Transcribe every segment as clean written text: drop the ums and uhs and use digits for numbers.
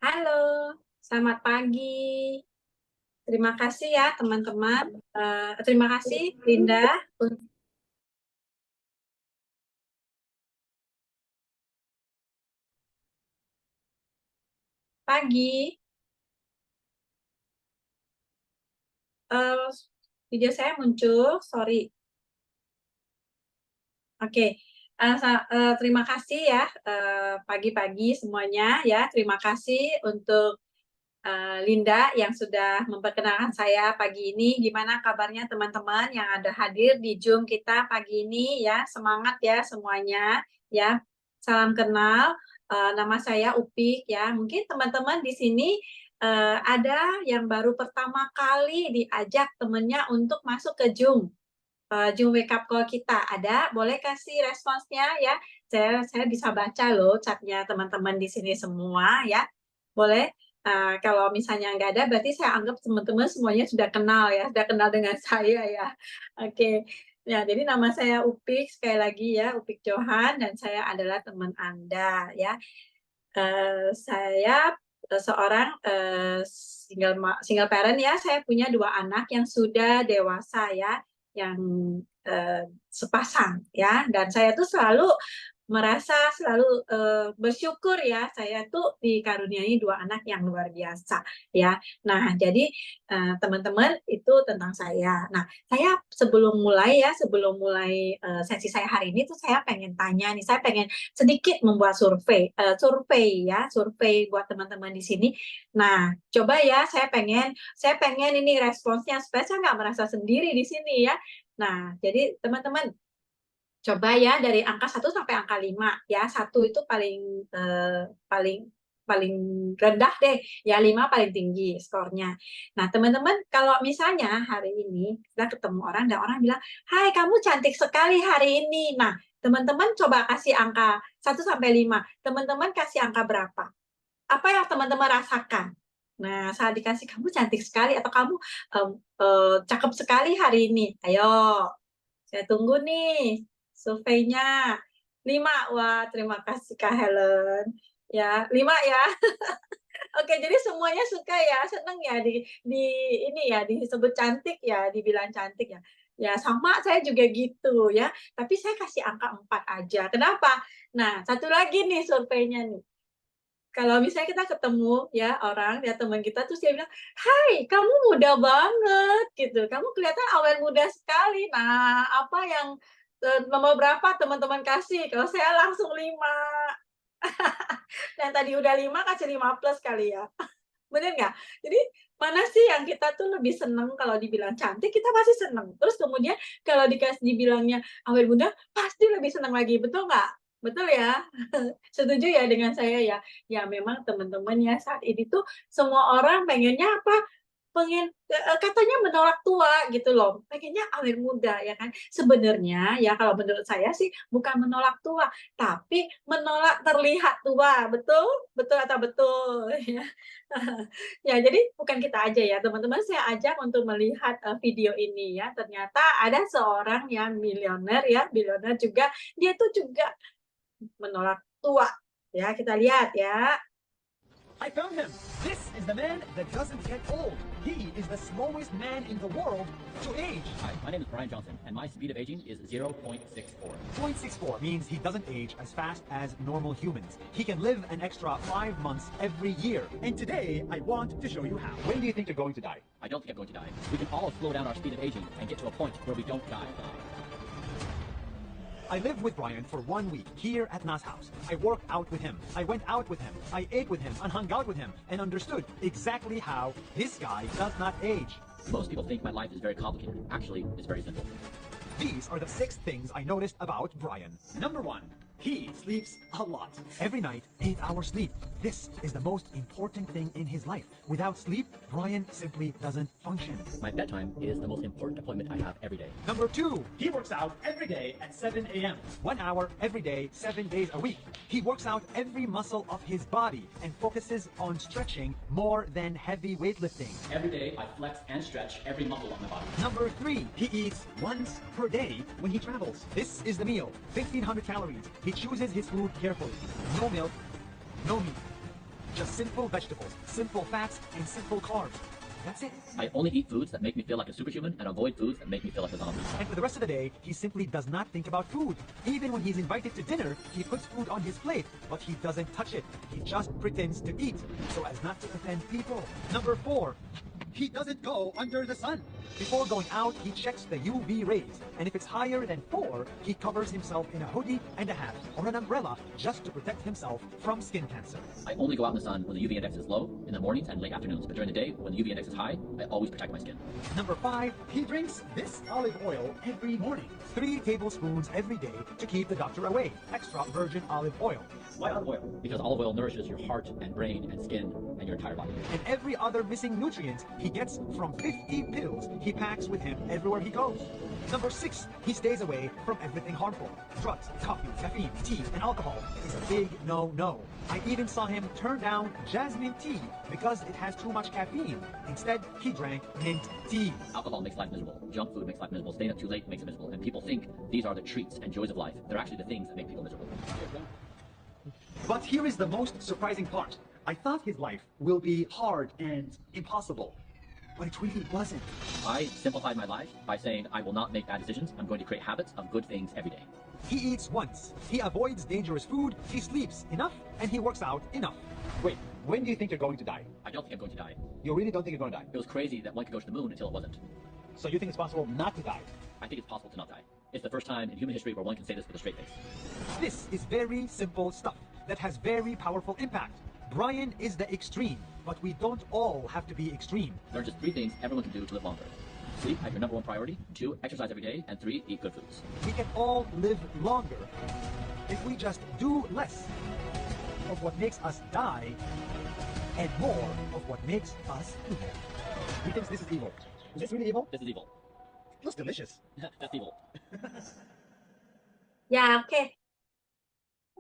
Halo, selamat pagi. Terima kasih ya teman-teman, terima kasih Linda untuk pagi, eee, video saya muncul, sorry. Oke, terima kasih ya, pagi-pagi semuanya ya, terima kasih untuk, Linda yang sudah memperkenalkan saya pagi ini. Gimana kabarnya teman-teman yang ada hadir di Zoom kita pagi ini ya, semangat ya semuanya ya. Salam kenal, nama saya Upik ya. Mungkin teman-teman di sini, ada yang baru pertama kali diajak temennya untuk masuk ke Zoom. Zoom wake up call kita ada, boleh kasih responsnya ya? Saya bisa baca loh chatnya teman-teman di sini semua ya. Boleh, kalau misalnya nggak ada berarti saya anggap teman-teman semuanya sudah kenal ya, sudah kenal dengan saya ya. Oke. Ya, jadi nama saya Upik, sekali lagi ya, Upik Johan dan saya adalah teman Anda ya. Saya, seorang, single parent ya, saya punya 2 anak yang sudah dewasa ya, yang, sepasang ya, dan saya tuh selalu merasa selalu, bersyukur ya, saya tuh dikaruniai 2 anak yang luar biasa ya. Nah, jadi, teman-teman itu tentang saya. Nah, saya sebelum mulai, sesi saya hari ini tuh saya pengen tanya nih, saya pengen sedikit membuat survei buat teman-teman di sini. Nah, coba ya saya pengen ini responsnya supaya saya nggak merasa sendiri di sini ya. Nah, jadi teman-teman coba ya dari angka 1 sampai angka 5 ya, 1 itu paling paling rendah deh, ya 5 paling tinggi skornya. Nah, teman-teman kalau misalnya hari ini kita ketemu orang dan orang bilang, "Hai, kamu cantik sekali hari ini." Nah, teman-teman coba kasih angka 1 sampai 5. Teman-teman kasih angka berapa? Apa yang teman-teman rasakan? Nah, saat dikasih, "Kamu cantik sekali," atau "Kamu, cakep sekali hari ini." Ayo, saya tunggu nih surveinya. 5, wah terima kasih Kak Helen. Ya, 5 ya. Oke, jadi semuanya suka ya, seneng ya di ini ya, disebut cantik ya, dibilang cantik ya. Ya sama saya juga gitu ya, tapi saya kasih angka 4 aja. Kenapa? Nah, satu lagi nih surveinya nih. Kalau misalnya kita ketemu ya orang, ya teman kita terus dia bilang, "Hai, kamu muda banget," gitu, "kamu kelihatan awet muda sekali." Nah, apa yang, nomor berapa teman-teman kasih? Kalau saya langsung 5. Yang tadi udah 5 kasih 5 plus kali ya. Bener nggak? Jadi, mana sih yang kita tuh lebih seneng kalau dibilang cantik, kita pasti seneng. Terus kemudian kalau dibilangnya awet muda, pasti lebih seneng lagi, betul nggak? Betul ya? Setuju ya dengan saya ya? Ya memang teman-teman ya saat ini tuh semua orang pengennya apa? Katanya menolak tua gitu loh, pengennya awet muda ya kan. Sebenarnya ya kalau menurut saya sih bukan menolak tua, tapi menolak terlihat tua, betul? Betul atau betul? Ya. Ya jadi bukan kita aja ya teman-teman, saya ajak untuk melihat, video ini ya. Ternyata ada seorang yang milioner ya, bilioner juga, dia tuh juga menolak tua. Ya kita lihat ya. I found him! This is the man that doesn't get old. He is the slowest man in the world to age. Hi, my name is Brian Johnson, and my speed of aging is 0.64. 0.64 means he doesn't age as fast as normal humans. He can live an extra 5 months every year. And today, I want to show you how. When do you think you're going to die? I don't think I'm going to die. We can all slow down our speed of aging and get to a point where we don't die. I lived with Brian for 1 week here at Nas house. I worked out with him. I went out with him. I ate with him and hung out with him and understood exactly how this guy does not age. Most people think my life is very complicated. Actually, it's very simple. These are the 6 things I noticed about Brian. Number 1, he sleeps a lot. Every night, 8 hours sleep. This is the most important thing in his life. Without sleep, Brian simply doesn't function. My bedtime is the most important appointment I have every day. Number 2, he works out every day at 7 a.m. 1 hour every day, 7 days a week. He works out every muscle of his body and focuses on stretching more than heavy weightlifting. Every day, I flex and stretch every muscle of my body. Number 3, he eats once per day when he travels. This is the meal, 1,500 calories. He chooses his food carefully. No milk, no meat, Just simple vegetables, simple fats, and simple carbs. That's it. I only eat foods that make me feel like a superhuman and avoid foods that make me feel like a zombie. And for the rest of the day, he simply does not think about food. Even when he's invited to dinner, he puts food on his plate, but he doesn't touch it. He just pretends to eat, so as not to offend people. Number 4, he doesn't go under the sun. Before going out, he checks the UV rays, and if it's higher than 4, he covers himself in a hoodie and a hat, or an umbrella, just to protect himself from skin cancer. I only go out in the sun when the UV index is low, in the mornings and late afternoons, but during the day, when the UV index is high, I always protect my skin. Number 5, he drinks this olive oil every morning. 3 tablespoons every day to keep the doctor away. Extra virgin olive oil. Why olive oil? Because olive oil nourishes your heart and brain and skin and your entire body. And every other missing nutrient he gets from 50 pills he packs with him everywhere he goes. Number 6, he stays away from everything harmful. Drugs, coffee, caffeine, tea, and alcohol is a big no-no. I even saw him turn down jasmine tea because it has too much caffeine. Instead, he drank mint tea. Alcohol makes life miserable. Junk food makes life miserable. Staying up too late makes it miserable. And people think these are the treats and joys of life. They're actually the things that make people miserable. But here is the most surprising part. I thought his life will be hard and impossible, but it really wasn't. I simplified my life by saying I will not make bad decisions. I'm going to create habits of good things every day. He eats once, he avoids dangerous food, he sleeps enough, and he works out enough. Wait, when do you think you're going to die? I don't think I'm going to die. You really don't think you're going to die? It was crazy that one could go to the moon until it wasn't. So you think it's possible not to die? I think it's possible to not die. It's the first time in human history where one can say this with a straight face. This is very simple stuff that has very powerful impact. Brian is the extreme, but we don't all have to be extreme. There are just 3 things everyone can do to live longer. Sleep as your number 1 priority. 2, exercise every day. And 3, eat good foods. We can all live longer if we just do less of what makes us die and more of what makes us live. He thinks this is evil. Is this really evil? This is evil. It looks delicious. That's evil. Ya, oke.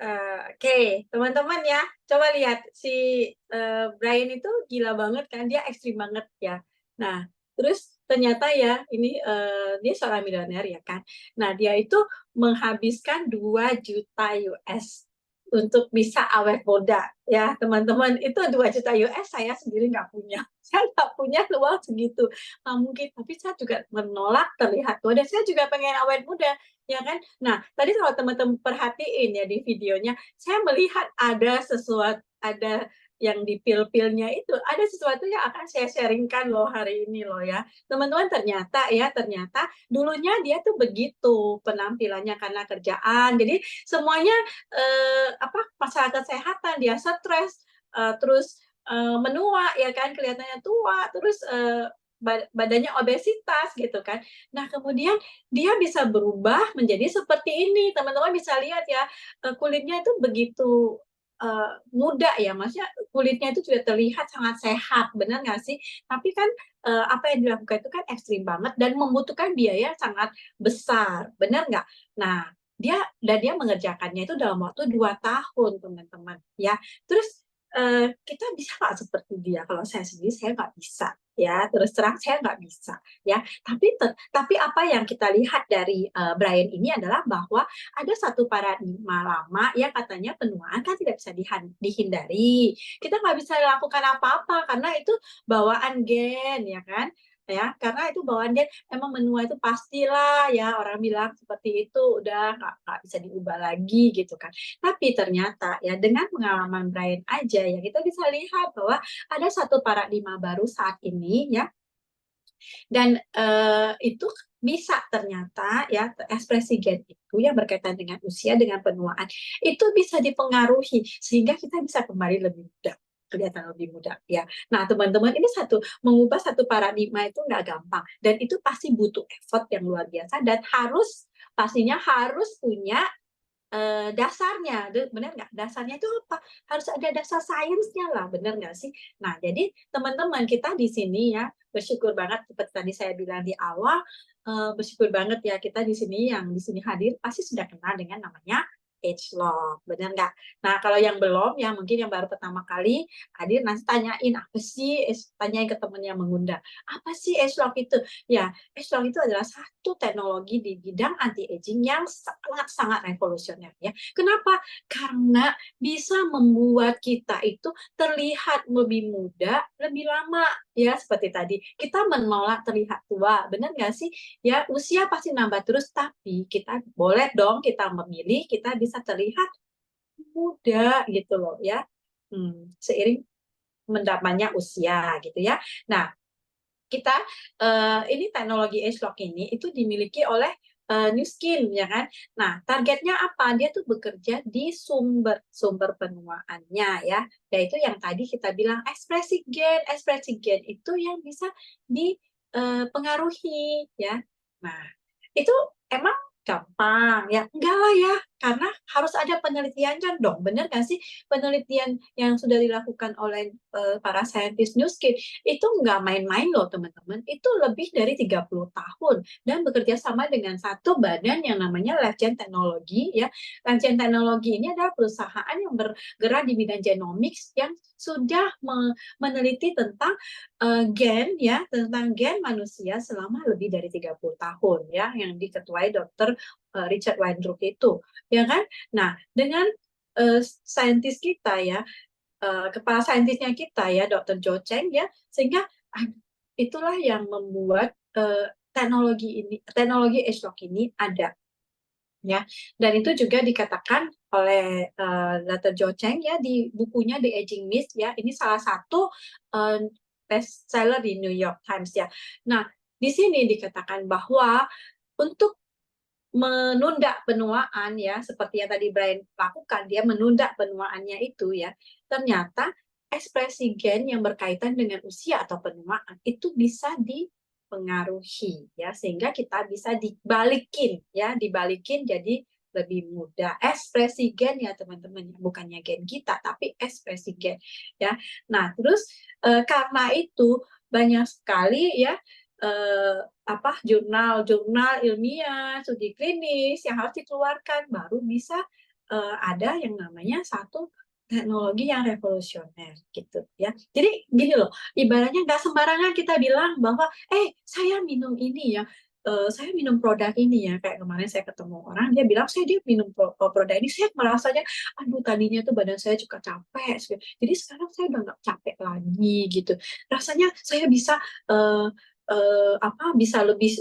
Oke, teman-teman ya, coba lihat si Brian itu gila banget kan, dia ekstrim banget ya. Nah, terus ternyata ya ini dia seorang milioner ya kan. Nah, dia itu menghabiskan 2 juta US untuk bisa awet muda ya teman-teman. Itu 2 juta US saya sendiri nggak punya. Saya nggak punya uang segitu, nggak mungkin. Tapi saya juga menolak terlihat tua dan saya juga pengen awet muda ya kan. Nah, tadi kalau teman-teman perhatiin ya di videonya, saya melihat ada sesuatu, ada yang di pil-pilnya itu, ada sesuatu yang akan saya sharingkan loh hari ini loh ya. Teman-teman, ternyata dulunya dia tuh begitu penampilannya karena kerjaan. Jadi semuanya masalah kesehatan, dia stres, terus menua ya kan, kelihatannya tua, terus badannya obesitas gitu kan. Nah, kemudian dia bisa berubah menjadi seperti ini. Teman-teman bisa lihat ya, kulitnya itu begitu muda ya, maksudnya kulitnya itu juga terlihat sangat sehat, benar nggak sih? Tapi kan apa yang dilakukan itu kan ekstrim banget dan membutuhkan biaya sangat besar, benar nggak? Nah, dia mengerjakannya itu dalam waktu 2 tahun, teman-teman ya. Terus kita bisa nggak seperti dia? Kalau saya sendiri, saya nggak bisa ya, terus terang saya nggak bisa ya. Tapi apa yang kita lihat dari Brian ini adalah bahwa ada satu paradigma lama ya, katanya penuaan kan tidak bisa dihindari. Kita nggak bisa lakukan apa-apa karena itu bawaan gen ya kan. Ya, karena itu bawaan gen, emang menua itu pastilah ya, orang bilang seperti itu, udah nggak bisa diubah lagi gitu kan. Tapi ternyata ya dengan pengalaman Brian aja ya, kita bisa lihat bahwa ada satu paradigma baru saat ini ya, dan itu bisa ternyata ya, ekspresi gen itu yang berkaitan dengan usia, dengan penuaan, itu bisa dipengaruhi sehingga kita bisa kembali lebih muda, kelihatan lebih muda ya. Nah, teman-teman, ini mengubah satu paradigma itu nggak gampang dan itu pasti butuh effort yang luar biasa dan pastinya harus punya dasarnya, benar nggak? Dasarnya itu apa? Harus ada dasar sainsnya lah, benar nggak sih? Nah, jadi teman-teman, kita di sini ya bersyukur banget, seperti tadi saya bilang di awal, bersyukur banget ya kita di sini, yang di sini hadir pasti sudah kenal dengan namanya age lock, benar nggak? Nah, kalau yang belum, yang mungkin yang baru pertama kali hadir, nanti tanyain apa sih, tanyain ke teman yang mengundang, apa sih age lock itu? Ya, age lock itu adalah satu teknologi di bidang anti aging yang sangat-sangat revolusioner ya. Kenapa? Karena bisa membuat kita itu terlihat lebih muda, lebih lama ya, seperti tadi. Kita menolak terlihat tua, benar nggak sih? Ya, usia pasti nambah terus, tapi kita boleh dong kita memilih, kita bisa terlihat muda gitu loh ya. Seiring mendapatnya usia gitu ya. Nah, kita ini teknologi age lock ini itu dimiliki oleh New Skin ya kan. Nah, targetnya apa? Dia tuh bekerja di sumber penuaannya ya. Yaitu yang tadi kita bilang ekspresi gen. Ekspresi gen itu yang bisa dipengaruhi ya. Nah, itu emang gampang ya? Enggak lah ya, karena harus ada penelitiannya dong, bener nggak sih? Penelitian yang sudah dilakukan oleh para saintis New Skin itu nggak main-main loh teman-teman, itu lebih dari 30 tahun dan bekerja sama dengan satu badan yang namanya LifeGen Technology ya. LifeGen Technology ini adalah perusahaan yang bergerak di bidang genomics yang sudah meneliti tentang gen ya, tentang gen manusia selama lebih dari 30 tahun ya, yang diketuai Dr. Richard Weinberg itu, ya kan? Nah, dengan saintis kita ya, kepala saintisnya kita ya, Dr. Jo Cheng ya, sehingga itulah yang membuat teknologi age lock ini ada ya, dan itu juga dikatakan oleh Dr. Jo Cheng ya di bukunya The Aging Myth ya, ini salah satu bestseller di New York Times ya. Nah, di sini dikatakan bahwa untuk menunda penuaan ya, seperti yang tadi Brian lakukan, dia menunda penuaannya itu ya, ternyata ekspresi gen yang berkaitan dengan usia atau penuaan itu bisa dipengaruhi ya, sehingga kita bisa dibalikin ya, dibalikin jadi lebih mudah. Ekspresi gen ya teman-teman, bukannya gen kita tapi ekspresi gen ya. Nah, terus karena itu banyak sekali ya jurnal-jurnal ilmiah, studi klinis yang harus dikeluarkan baru bisa ada yang namanya satu teknologi yang revolusioner gitu ya. Jadi gini loh, ibaratnya nggak sembarangan kita bilang bahwa saya minum ini ya, saya minum produk ini ya. Kayak kemarin saya ketemu orang, dia bilang dia minum produk ini, saya merasanya aduh tadinya tuh badan saya juga capek, jadi sekarang saya udah nggak capek lagi gitu. Rasanya saya bisa bisa lebih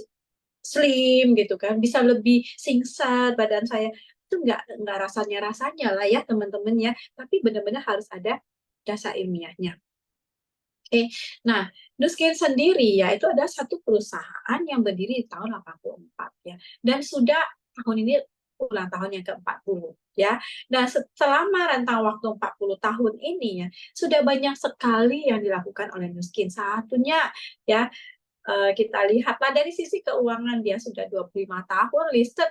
slim gitu kan, bisa lebih singset badan saya. Itu nggak rasanya lah ya teman-teman ya, tapi benar-benar harus ada dasar ilmiahnya. Oke, nah Nuskin sendiri ya itu ada satu perusahaan yang berdiri di tahun 84 ya, dan sudah tahun ini ulang tahun yang ke-40 ya. Dan selama rentang waktu 40 tahun ini ya, sudah banyak sekali yang dilakukan oleh Nuskin. Satunya ya, kita lihatlah dari sisi keuangan, dia sudah 25 tahun listed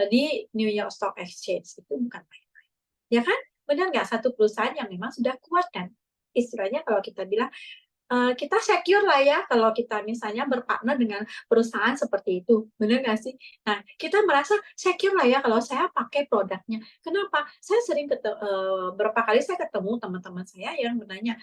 di New York Stock Exchange, itu bukan main-main. Ya kan? Benar nggak? Satu perusahaan yang memang sudah kuat kan? Istilahnya kalau kita bilang, kita secure lah ya kalau kita misalnya berpartner dengan perusahaan seperti itu, benar nggak sih? Nah, kita merasa secure lah ya kalau saya pakai produknya. Kenapa? Saya sering berapa kali saya ketemu teman-teman saya yang bertanya,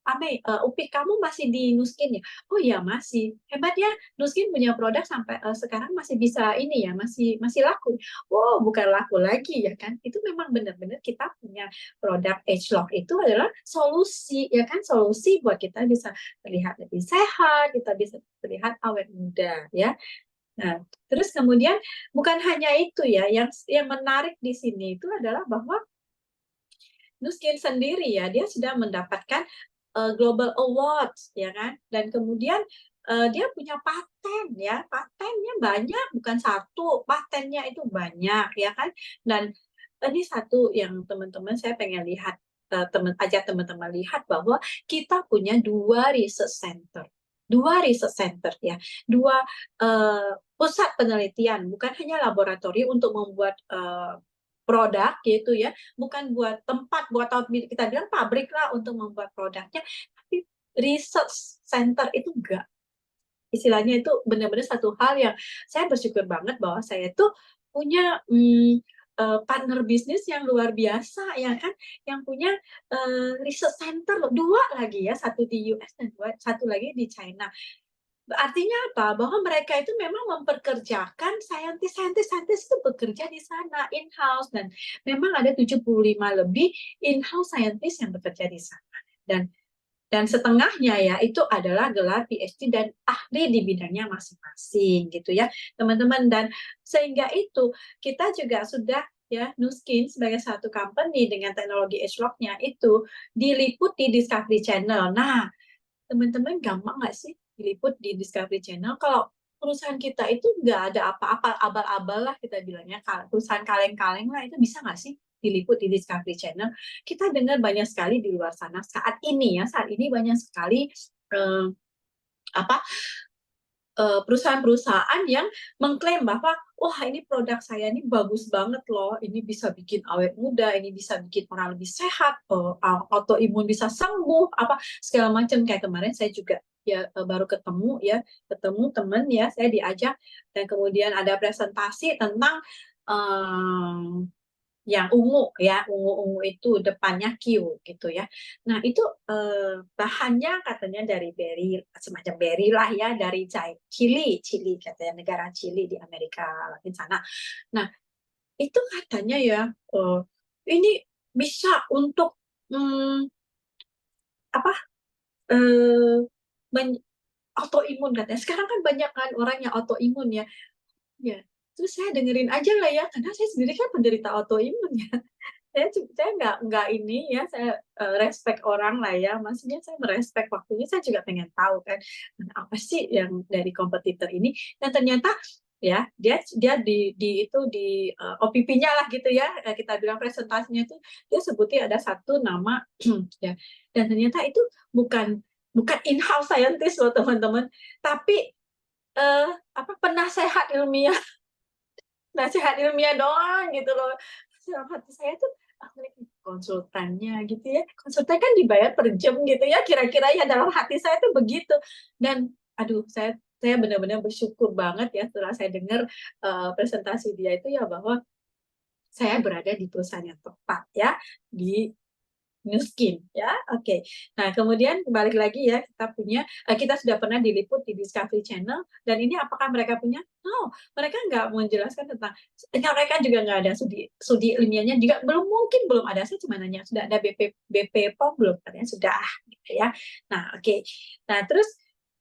Ame, Upi kamu masih di Nuskin ya? Oh iya masih. Hebat ya, Nuskin punya produk sampai sekarang masih bisa ini ya, masih laku. Wow, bukan laku lagi ya kan? Itu memang benar-benar kita punya produk age lock itu adalah solusi ya kan, solusi buat kita bisa terlihat lebih sehat, kita bisa terlihat awet muda ya. Nah, terus kemudian bukan hanya itu ya, yang menarik di sini itu adalah bahwa Nuskin sendiri ya, dia sudah mendapatkan Global Awards ya kan, dan kemudian dia punya paten ya, patennya banyak, bukan satu, patennya itu banyak ya kan. Dan ini satu yang teman-teman saya pengen lihat, ajak teman-teman lihat bahwa kita punya dua research center ya, dua pusat penelitian, bukan hanya laboratorium untuk membuat produk gitu ya, bukan buat tempat, buat kita bilang pabrik lah untuk membuat produknya, tapi research center itu enggak. Istilahnya itu benar-benar satu hal yang saya bersyukur banget bahwa saya itu punya partner bisnis yang luar biasa ya kan, yang punya research center loh, 2 lagi ya, 1 di US dan 1 lagi di China. Artinya apa? Bahwa mereka itu memang memperkerjakan saintis itu bekerja di sana in-house, dan memang ada 75 lebih in-house scientist yang bekerja di sana. Dan setengahnya ya itu adalah gelar PhD dan ahli di bidangnya masing-masing gitu ya, teman-teman. Dan sehingga itu kita juga sudah ya, Nu Skin sebagai satu company dengan teknologi Edgelog-nya itu diliput di Discovery Channel. Nah, teman-teman gampang nggak sih diliput di Discovery Channel? Kalau perusahaan kita itu nggak ada apa-apa, abal-abal lah kita bilangnya, perusahaan kaleng-kaleng lah, itu bisa nggak sih diliput di Discovery Channel? Kita dengar banyak sekali di luar sana saat ini banyak sekali eh, apa perusahaan-perusahaan yang mengklaim bahwa wah ini produk saya ini bagus banget loh, ini bisa bikin awet muda, ini bisa bikin orang lebih sehat, autoimun bisa sembuh, apa segala macam. Kayak kemarin saya juga ya baru ketemu teman ya, saya diajak dan kemudian ada presentasi tentang yang ungu ya, ungu itu depannya Q gitu ya. Nah itu bahannya katanya dari berry, semacam berry lah ya, dari Chili katanya, negara Chili di Amerika Latin sana. Nah itu katanya ya ini bisa untuk apa autoimun katanya. Sekarang kan banyak kan orang yang autoimun ya. Ya, terus saya dengerin aja lah ya, karena saya sendiri kan penderita autoimun ya. Saya nggak ini ya, saya respect orang lah ya, maksudnya saya merespek waktunya, saya juga pengen tahu kan apa sih yang dari kompetitor ini. Dan ternyata ya dia di OPP-nya lah gitu ya, kita bilang presentasinya itu dia sebutnya ada satu nama ya, dan ternyata itu bukan in-house scientist loh teman-teman, tapi penasehat ilmiah, nasihat ilmiah doang gitu loh. Dalam hati saya tuh, konsultannya gitu ya, konsultan kan dibayar per jam gitu ya, kira-kira ya, dalam hati saya tuh begitu. Dan aduh, saya benar-benar bersyukur banget ya setelah saya dengar presentasi dia itu ya, bahwa saya berada di perusahaan yang tepat ya, di Nu Skin ya, oke. Nah kemudian balik lagi ya, kita sudah pernah diliput di Discovery Channel, dan ini apakah mereka punya? No, mereka nggak menjelaskan tentang, mereka juga nggak ada studi ilmiahnya juga, belum ada. Saya cuma nanya sudah ada BP POM belum, katanya sudah gitu ya. Nah oke. Nah terus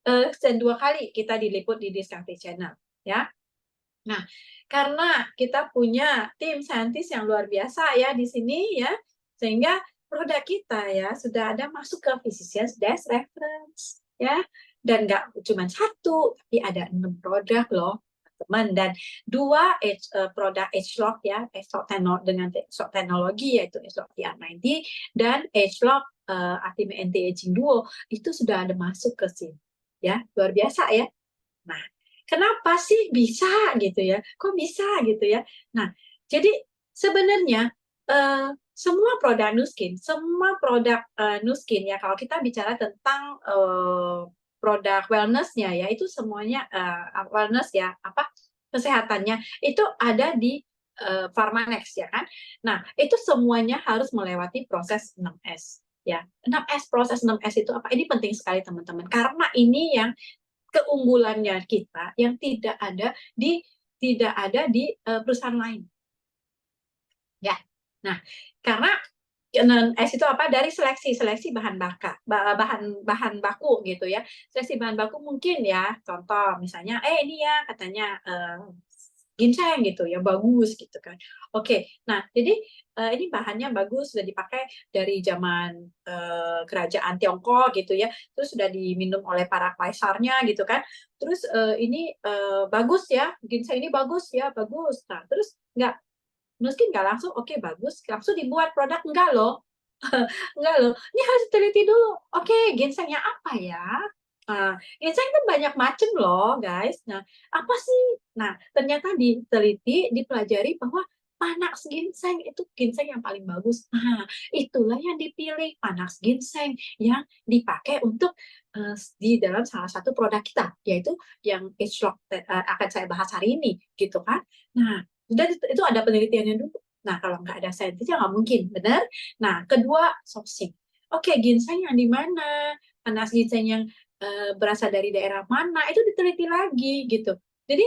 2 kali kita diliput di Discovery Channel ya. Nah karena kita punya tim saintis yang luar biasa ya di sini ya, sehingga produk kita ya sudah ada masuk ke Physicians Desk Reference ya, dan nggak cuma 1 tapi ada 6 produk loh teman, dan 2 produk Edgelog ya, Edgelog dengan Edgelog teknologi yaitu Edgelog TR90 dan Edgelog Ultimate Anti-Aging Duo itu sudah ada masuk ke sini ya, luar biasa ya. Nah kenapa sih bisa gitu ya, kok bisa gitu ya. Nah jadi sebenarnya semua produk Nu Skin ya, kalau kita bicara tentang produk wellness-nya ya, itu semuanya wellness ya, kesehatannya itu ada di Pharmanex ya kan. Nah, itu semuanya harus melewati proses 6S ya. 6S, proses 6S itu apa? Ini penting sekali teman-teman, karena ini yang keunggulannya kita yang tidak ada di perusahaan lain. Ya. Nah, karena S itu apa? Dari seleksi bahan baku gitu ya. Seleksi bahan baku mungkin ya, contoh misalnya ini ya katanya ginseng gitu ya, bagus gitu kan. Oke. Nah, jadi ini bahannya bagus, sudah dipakai dari zaman kerajaan Tiongkok gitu ya. Terus sudah diminum oleh para kaisarnya gitu kan. Terus ini bagus ya, ginseng ini bagus ya, bagus. Nah, terus mungkin nggak langsung oke bagus, langsung dibuat produk, enggak loh. Enggak loh, ini harus diteliti dulu. Oke, ginsengnya apa ya? Ginseng itu banyak macam loh, guys. Nah, apa sih? Nah, ternyata diteliti, dipelajari bahwa Panax ginseng itu ginseng yang paling bagus. Nah, itulah yang dipilih, Panax ginseng yang dipakai untuk di dalam salah satu produk kita, yaitu yang Edgelog akan saya bahas hari ini, gitu kan. Nah, itu ada penelitiannya dulu. Nah, kalau nggak ada saintisnya nggak mungkin, benar? Nah, kedua, sourcing. Oke, ginseng yang di mana? Panas ginseng yang berasal dari daerah mana? Itu diteliti lagi gitu. Jadi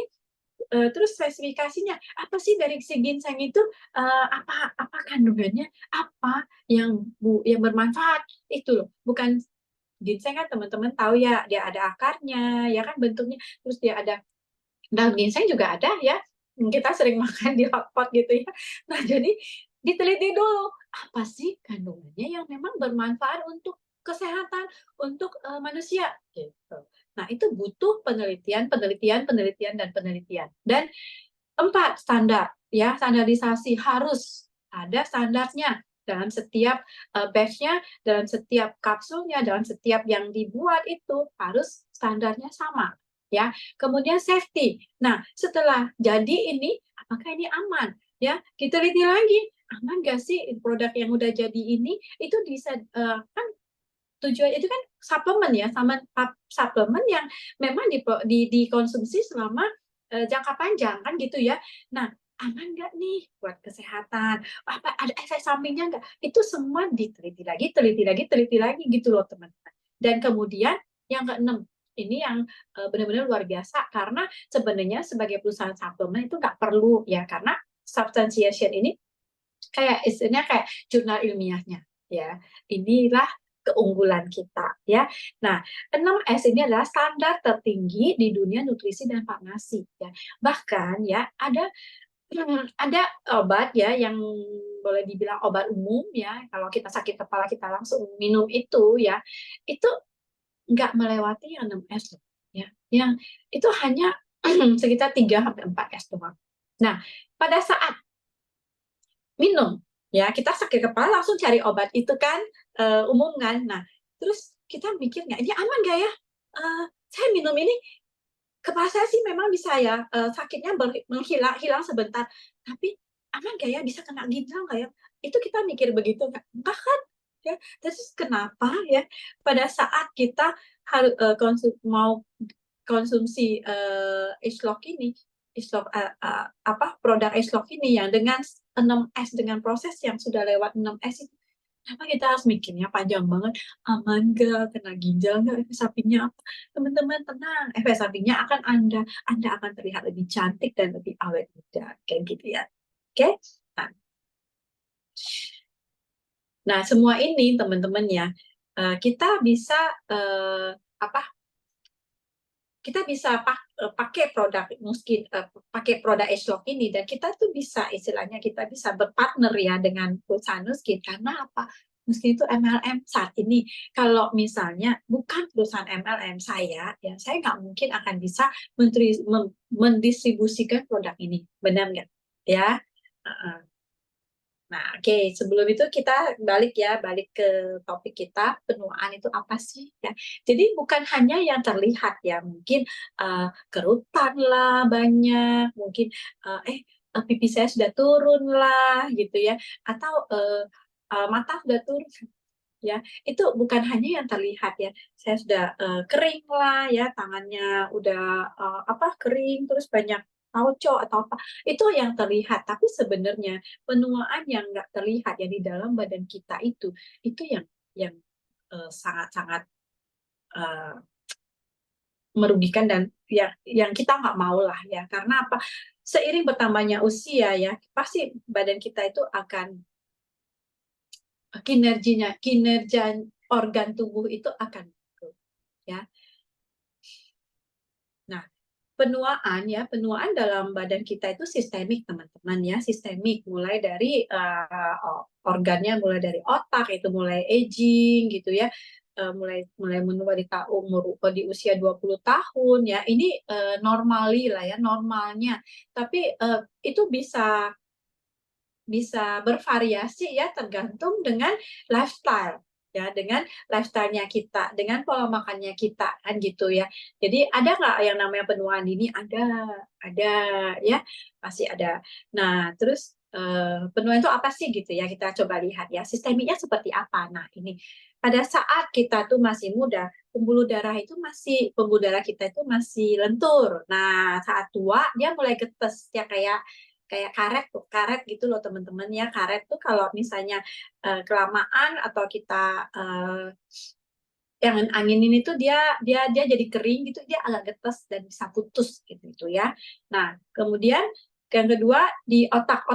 terus spesifikasinya apa sih dari si ginseng itu, apa kandungannya, apa yang bermanfaat itu loh. Bukan ginseng kan teman-teman tahu ya, dia ada akarnya, ya kan bentuknya, terus dia ada daun ginseng juga ada ya, kita sering makan di hotpot gitu ya. Nah, jadi diteliti dulu, apa sih kandungannya yang memang bermanfaat untuk kesehatan, untuk manusia gitu. Nah, itu butuh penelitian, penelitian, penelitian, dan penelitian. Dan 4, standar ya, standarisasi harus ada standarnya dalam setiap batch-nya, dalam setiap kapsulnya, dalam setiap yang dibuat itu harus standarnya sama ya. Kemudian safety. Nah, setelah jadi ini apakah ini aman? Ya, kita teliti lagi. Aman nggak sih produk yang udah jadi ini itu bisa kan tujuan itu kan suplemen ya, sama suplemen yang memang dikonsumsi selama jangka panjang kan gitu ya. Nah, aman nggak nih buat kesehatan? Apa ada efek sampingnya nggak? Itu semua diteliti lagi, teliti lagi, teliti lagi gitu loh teman-teman. Dan kemudian yang keenam, ini yang benar-benar luar biasa karena sebenarnya sebagai perusahaan suplemen itu nggak perlu ya, karena substantiation ini kayak istilahnya kayak jurnal ilmiahnya ya. Inilah keunggulan kita ya. Nah, 6S ini adalah standar tertinggi di dunia nutrisi dan farmasi ya. Bahkan ya ada obat ya yang boleh dibilang obat umum ya. Kalau kita sakit kepala kita langsung minum itu ya. Itu nggak melewati yang 6S loh ya. Yang itu hanya sekitar 3 sampai 4S doang. Nah, pada saat minum ya, kita sakit kepala langsung cari obat itu kan umum kan. Nah, terus kita mikir nggak ini aman nggak ya, saya minum ini kepala saya sih memang bisa ya sakitnya hilang sebentar, tapi aman nggak ya, bisa kena ginjal nggak ya, itu kita mikir begitu nggak? Enggak kan ya. Terus kenapa ya pada saat kita harus mau konsumsi H-Lock ini, produk H-Lock ini yang dengan 6S, dengan proses yang sudah lewat 6S itu, kenapa kita harus mikirnya panjang banget, aman nggak, kena ginjal nggak, efek sampingnya apa? Teman-teman tenang, efek sampingnya akan Anda akan terlihat lebih cantik dan lebih awet muda, kayak gitu ya. Oke? Nah, nah semua ini teman-teman ya, kita bisa apa kita bisa pakai produk mungkin pakai produk H-Lock ini, dan kita tuh bisa istilahnya kita bisa berpartner ya dengan perusahaan Nuskin. Karena apa? Nuskin itu MLM saat ini. Kalau misalnya bukan perusahaan MLM saya nggak mungkin akan bisa mendistribusikan produk ini, benar nggak? Ya. Nah, oke, sebelum itu kita balik ke topik kita, penuaan itu apa sih ya. Jadi bukan hanya yang terlihat ya, mungkin kerutan lah banyak, mungkin pipi saya sudah turun lah gitu ya, atau mata sudah turun ya. Itu bukan hanya yang terlihat ya. Saya sudah kering lah ya, tangannya udah kering, terus banyak tauco atau apa, itu yang terlihat. Tapi sebenarnya penuaan yang nggak terlihat ya di dalam badan kita itu yang sangat-sangat merugikan, dan ya yang kita nggak mau lah ya. Karena apa? Seiring bertambahnya usia ya, pasti badan kita itu akan kinerja organ tubuh itu akan turun, ya. Nah, penuaan dalam badan kita itu sistemik teman-teman ya, sistemik, mulai dari organnya, mulai dari otak itu mulai aging gitu ya, mulai menua di usia 20 tahun ya. Ini normali lah ya, normalnya. Tapi itu bisa bervariasi ya, tergantung dengan lifestyle ya, dengan lifestyle-nya kita, dengan pola makannya kita kan gitu ya. Jadi ada nggak yang namanya penuaan dini? Ada ya, pasti ada. Nah, terus penuaan itu apa sih gitu ya, kita coba lihat ya sistemiknya seperti apa. Nah, ini pada saat kita tuh masih muda, pembuluh darah kita itu masih lentur. Nah, saat tua dia mulai getes ya, kayak kayak karet tuh, karet gitu loh teman-teman ya. Karet tuh kalau misalnya kelamaan atau kita yang anginin itu dia jadi kering gitu, dia agak getas dan bisa putus gitu ya. Nah, kemudian yang kedua di otak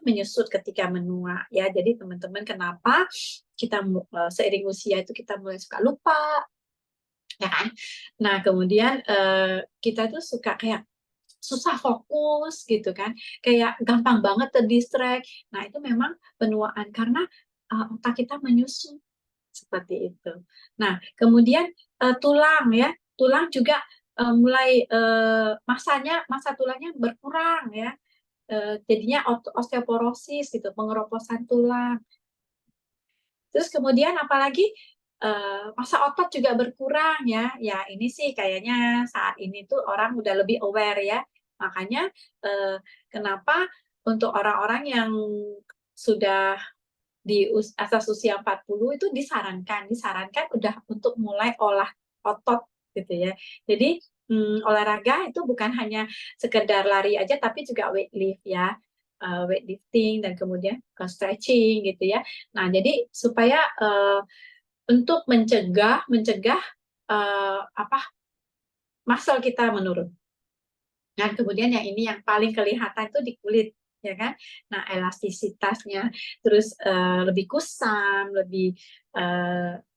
menyusut ketika menua ya. Jadi teman-teman kenapa kita seiring usia itu kita mulai suka lupa ya kan. Nah, kemudian kita tuh suka kayak susah fokus gitu kan, kayak gampang banget terdistract. Nah, itu memang penuaan karena otak kita menyusut seperti itu. Nah, kemudian tulang ya, tulang juga mulai masa tulangnya berkurang ya. Jadinya osteoporosis gitu, pengeroposan tulang. Terus kemudian apalagi masa otot juga berkurang ya. Ya ini sih kayaknya saat ini tuh orang udah lebih aware ya. Makanya kenapa untuk orang-orang yang sudah di atas usia 40 itu disarankan udah untuk mulai olah otot gitu ya. Jadi olahraga itu bukan hanya sekedar lari aja tapi juga weight ya. Weightlifting dan kemudian stretching gitu ya. Nah, jadi supaya untuk mencegah muscle kita menurun. Dan kemudian yang ini yang paling kelihatan itu di kulit, ya kan? Nah, elastisitasnya, terus lebih kusam, lebih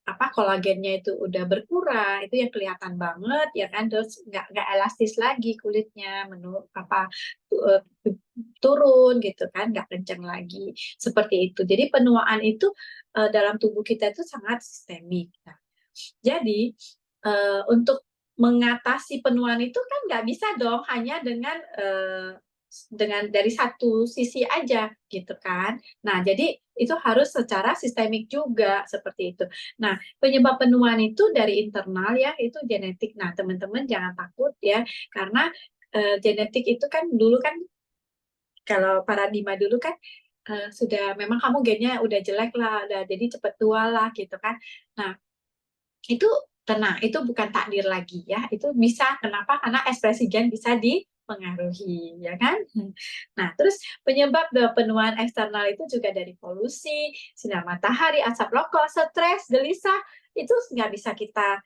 kolagennya itu udah berkurang, itu yang kelihatan banget, ya kan? Terus nggak elastis lagi kulitnya, uh, turun gitu kan, nggak kencang lagi, seperti itu. Jadi penuaan itu dalam tubuh kita itu sangat sistemik. Nah, jadi untuk mengatasi penuaan itu kan nggak bisa dong hanya dengan dari satu sisi aja gitu kan. Nah, jadi itu harus secara sistemik juga seperti itu. Nah, penyebab penuaan itu dari internal ya, itu genetik. Nah, teman-teman jangan takut ya, karena genetik itu kan dulu kan kalau paradigma dulu kan sudah memang kamu gennya udah jelek lah, udah jadi cepet tua lah gitu kan. Nah, itu tenang, itu bukan takdir lagi ya. Itu bisa kenapa? Karena ekspresi gen bisa dipengaruhi, ya kan? Nah, terus penyebab penuaan eksternal itu juga dari polusi, sinar matahari, asap rokok, stres, gelisah, itu nggak bisa kita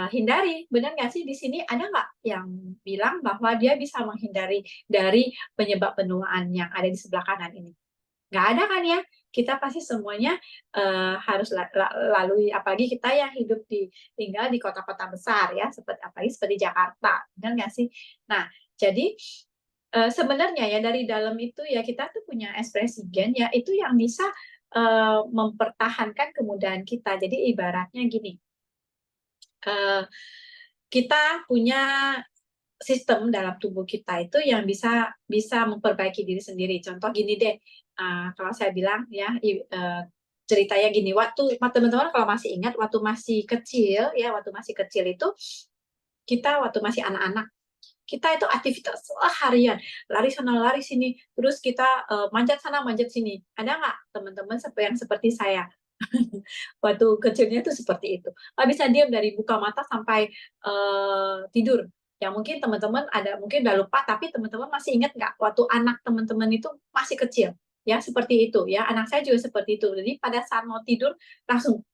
hindari. Benar nggak sih di sini ada nggak yang bilang bahwa dia bisa menghindari dari penyebab penuaan yang ada di sebelah kanan ini? Nggak ada kan ya, kita pasti semuanya harus lalui, apalagi kita yang tinggal di kota-kota besar ya, apalagi seperti Jakarta, benar nggak sih? Nah, jadi sebenarnya ya dari dalam itu ya kita tuh punya ekspresi gen ya, itu yang bisa mempertahankan kemudahan kita. Jadi ibaratnya gini, kita punya sistem dalam tubuh kita itu yang bisa memperbaiki diri sendiri. Contoh gini deh, kalau saya bilang ya ceritanya gini, waktu teman-teman kalau masih ingat waktu masih kecil ya, waktu masih kecil itu kita waktu masih anak-anak kita itu aktivitas harian, lari sana lari sini, terus kita manjat sana manjat sini. Ada nggak teman-teman yang seperti saya? Waktu kecilnya itu seperti itu. Nggak bisa diam dari buka mata sampai tidur. Ya mungkin teman-teman mungkin udah lupa, tapi teman-teman masih ingat nggak waktu anak teman-teman itu masih kecil? Ya seperti itu ya. Anak saya juga seperti itu. Jadi pada saat mau tidur langsung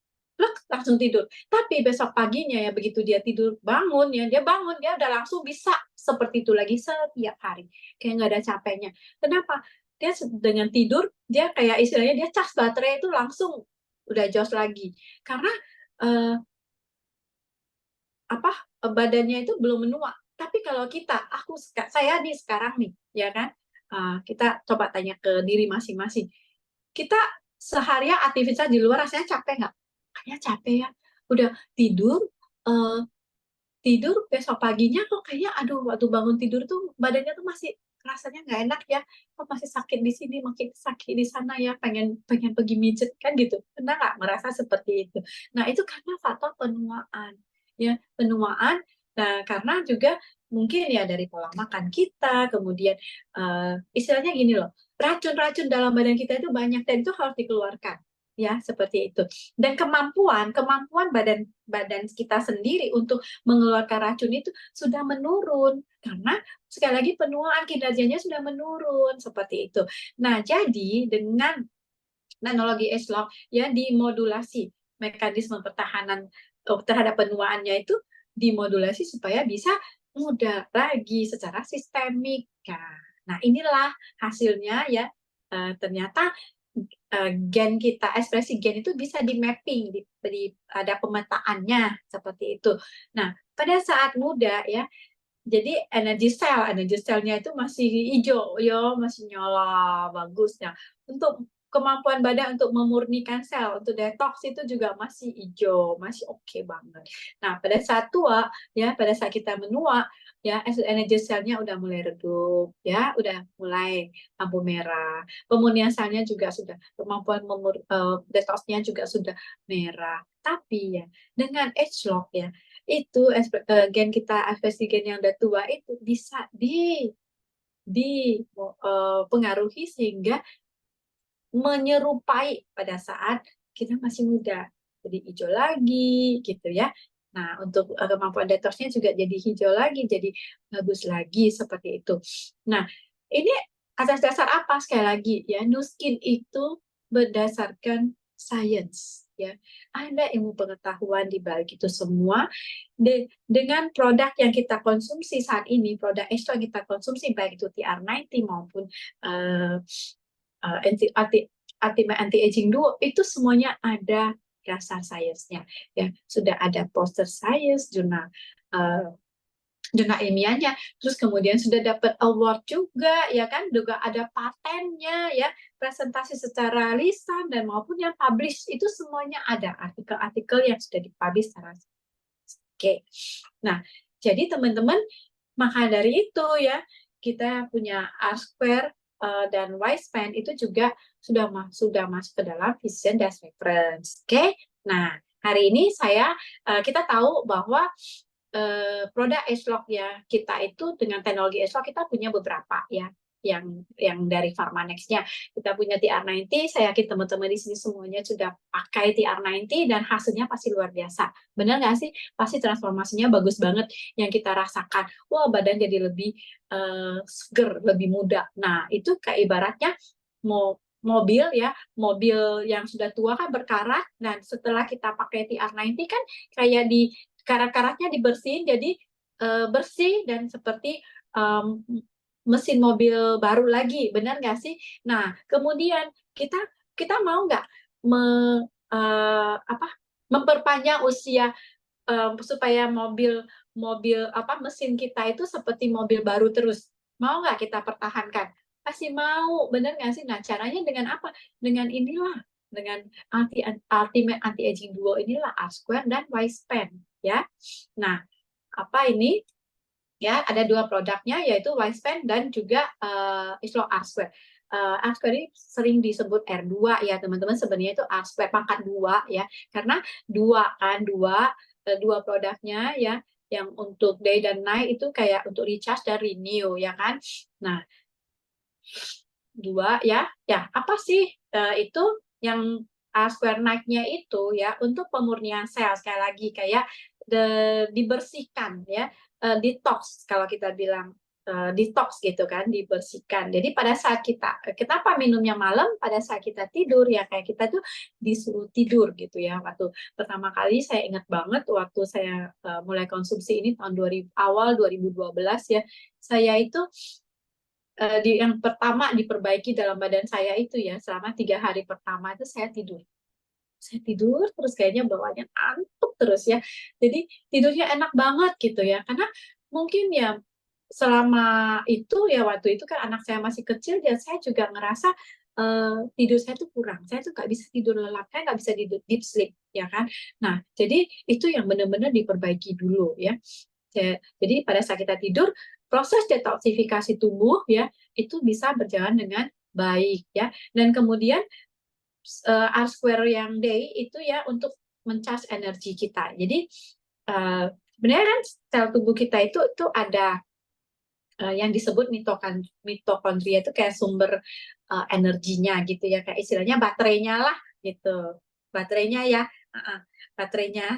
tidur. Tapi besok paginya ya begitu dia tidur bangun ya dia bangun dia udah langsung bisa seperti itu lagi setiap hari. Kayak nggak ada capeknya. Kenapa? Dia dengan tidur dia kayak istilahnya dia cas baterai itu langsung udah jos lagi karena eh, badannya itu belum menua. Tapi kalau saya nih sekarang nih ya kan kita coba tanya ke diri masing-masing, kita seharian aktivitas di luar rasanya capek nggak? Kayaknya capek ya, udah tidur eh, tidur besok paginya kok kayaknya aduh waktu bangun tidur tuh badannya tuh masih rasanya nggak enak ya, kok masih sakit di sini makin sakit di sana ya, pengen pengen pergi mijet kan gitu, pernah nggak merasa seperti itu? Nah itu karena faktor penuaan ya, penuaan. Nah karena juga mungkin ya dari pola makan kita, kemudian istilahnya gini loh, racun-racun dalam badan kita itu banyak dan itu harus dikeluarkan ya seperti itu. Dan kemampuan badan kita sendiri untuk mengeluarkan racun itu sudah menurun Karena sekali lagi penuaan kinerjanya sudah menurun seperti itu. Nah, jadi dengan teknologi H-lock ya dimodulasi mekanisme pertahanan terhadap penuaannya itu dimodulasi supaya bisa mudah lagi secara sistemik. Nah, inilah hasilnya ya. Ternyata gen kita, ekspresi gen itu bisa di mapping, ada pemetaannya seperti itu. Nah, pada saat muda ya, jadi energi selnya itu masih hijau, ya masih nyala, bagus. Nah, untuk kemampuan badan untuk memurnikan sel, untuk detox itu juga masih hijau, masih oke banget. Nah, pada saat tua, ya pada saat kita menua, ya energi selnya udah mulai redup, ya udah mulai lampu merah. Pemurnian selnya juga sudah, kemampuan detoxnya juga sudah merah. Tapi ya dengan age lock ya, itu gen kita, ekspresi gen yang udah tua itu bisa pengaruhi sehingga menyerupai pada saat kita masih muda. Jadi hijau lagi gitu ya. Nah, untuk kemampuan detoxnya juga jadi hijau lagi, jadi bagus lagi seperti itu. Nah, ini atas dasar apa? Sekali lagi ya, Nu Skin itu berdasarkan science ya. Ada ilmu pengetahuan di balik itu semua. Dengan produk yang kita konsumsi saat ini, produk Estro yang kita konsumsi baik itu TR90 maupun anti-aging duo, itu semuanya ada dasar sainsnya ya, sudah ada poster science, jurnal ilmiahnya, terus kemudian sudah dapat award juga ya kan, juga ada patennya ya, presentasi secara lisan dan maupun yang publish itu semuanya ada artikel-artikel yang sudah dipublish secara oke. Nah, jadi teman-teman, maka dari itu ya, kita punya R-square dan Y-span itu juga sudah masuk ke dalam vision dash reference. Oke. Nah, hari ini kita tahu bahwa produk H-lock ya kita itu dengan teknologi H-lock kita punya beberapa ya, yang dari Pharmanex-nya. Kita punya TR90, saya yakin teman-teman di sini semuanya sudah pakai TR90 dan hasilnya pasti luar biasa. Benar nggak sih? Pasti transformasinya bagus banget yang kita rasakan. Wah, badan jadi lebih seger, lebih muda. Nah, itu kayak ibaratnya mobil ya, mobil yang sudah tua kan berkarat, dan setelah kita pakai TR90 kan kayak di karat-karatnya dibersihin jadi bersih dan seperti mesin mobil baru lagi, benar nggak sih? Nah, kemudian kita mau nggak memperpanjang usia supaya mesin kita itu seperti mobil baru terus? Mau nggak kita pertahankan? Pasti mau, benar nggak sih? Nah, caranya dengan apa? Dengan inilah, dengan Ultimate Anti-Aging Duo inilah, R-Square dan Y-Span ya. Nah, apa ini? Ya, ada dua produknya yaitu Y-Span dan juga H-lock R-Square. R-Square ini sering disebut R2 ya teman-teman, sebenarnya itu R-Square pangkat 2 ya, karena dua produknya ya, yang untuk day dan night itu kayak untuk recharge dan renew ya kan. Nah, dua ya apa sih itu yang R-square night-nya itu ya untuk pemurnian sel, sekali lagi kayak dibersihkan ya, detox kalau kita bilang, detox gitu kan, dibersihkan. Jadi pada saat kita kenapa minumnya malam, pada saat kita tidur ya, kayak kita tuh disuruh tidur gitu ya. Waktu pertama kali saya ingat banget waktu saya mulai konsumsi ini tahun awal 2012 ya, saya itu yang pertama diperbaiki dalam badan saya itu ya, selama 3 hari pertama itu saya tidur terus, kayaknya bawaannya ngantuk terus ya, jadi tidurnya enak banget gitu ya, karena mungkin ya selama itu ya, waktu itu kan anak saya masih kecil dan saya juga ngerasa tidur saya tuh kurang, saya tuh nggak bisa tidur lelap, saya nggak bisa tidur deep sleep ya kan. Nah, jadi itu yang benar-benar diperbaiki dulu ya. Jadi pada saat kita tidur, proses detoksifikasi tubuh ya itu bisa berjalan dengan baik ya. Dan kemudian R-square yang day itu ya untuk mencas energi kita. Jadi sebenarnya kan sel tubuh kita itu ada yang disebut mitokondria, itu kayak sumber energinya gitu ya, kayak istilahnya baterainya lah gitu, baterainya ya, Heeh, baterainya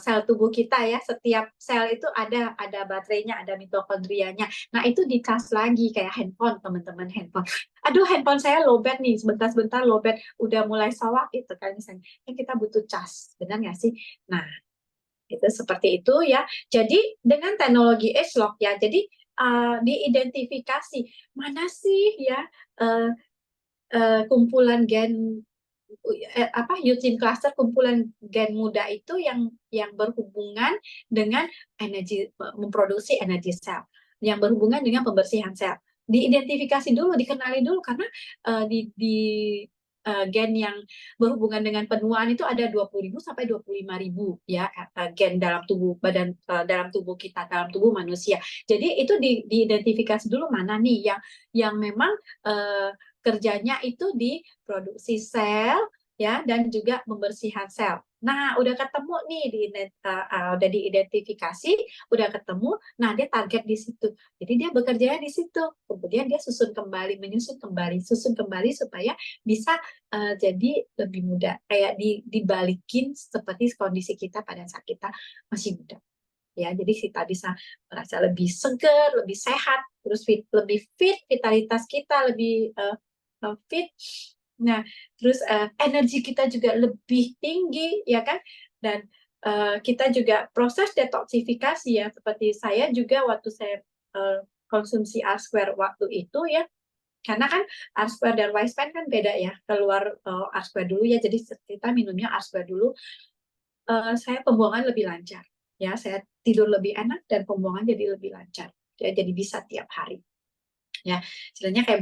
sel tubuh kita ya, setiap sel itu ada baterainya, ada mitokondrianya. Nah, itu dicas lagi kayak handphone, teman-teman, handphone. Aduh, handphone saya lowbat nih, sebentar-sebentar lowbat, udah mulai sawak gitu kan misalnya. Ya kita butuh cas, benar nggak sih? Nah, itu seperti itu ya. Jadi dengan teknologi H-Lock ya, jadi diidentifikasi mana sih ya kumpulan gen Eutin cluster, kumpulan gen muda itu yang berhubungan dengan energi, memproduksi energi sel, yang berhubungan dengan pembersihan sel. Diidentifikasi dulu, dikenali dulu, karena gen yang berhubungan dengan penuaan itu ada 20.000 sampai 25.000 ya, gen dalam tubuh dalam tubuh kita, dalam tubuh manusia. Jadi itu diidentifikasi dulu mana nih yang memang kerjanya itu di produksi sel ya, dan juga pembersihan sel. Nah, udah ketemu nih, udah diidentifikasi, udah ketemu, nah dia target di situ. Jadi dia bekerja di situ. Kemudian dia susun kembali, menyusun kembali, susun kembali supaya bisa jadi lebih mudah. Kayak dibalikin seperti kondisi kita pada saat kita masih muda. Ya, jadi kita bisa merasa lebih segar, lebih sehat, terus lebih fit, vitalitas kita lebih fit. Nah, terus energi kita juga lebih tinggi, ya kan? Dan kita juga proses detoksifikasi ya, seperti saya juga waktu saya konsumsi R-Square waktu itu ya, karena kan R-Square dan Y-Span kan beda ya, keluar R-Square dulu ya, jadi kita minumnya R-Square dulu, saya pembuangan lebih lancar. Ya, saya tidur lebih enak dan pembuangan jadi lebih lancar. Ya, jadi bisa tiap hari. Ya, istilahnya kayak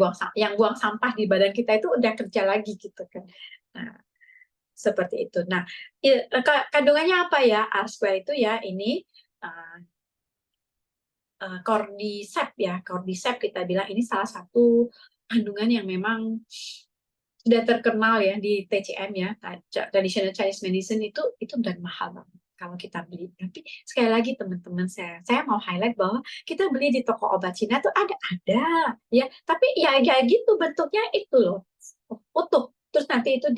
buang sampah di badan kita itu udah kerja lagi gitu kan. Nah, seperti itu. Nah, kandungannya apa ya? R-Square itu ya ini cordyceps ya. Cordyceps kita bilang ini salah satu kandungan yang memang sudah terkenal ya di TCM ya, traditional Chinese medicine itu udah mahal banget kalau kita beli. Tapi sekali lagi teman-teman, saya mau highlight bahwa kita beli di toko obat Cina tuh ada ya, tapi ya gitu bentuknya itu loh, utuh. Terus nanti itu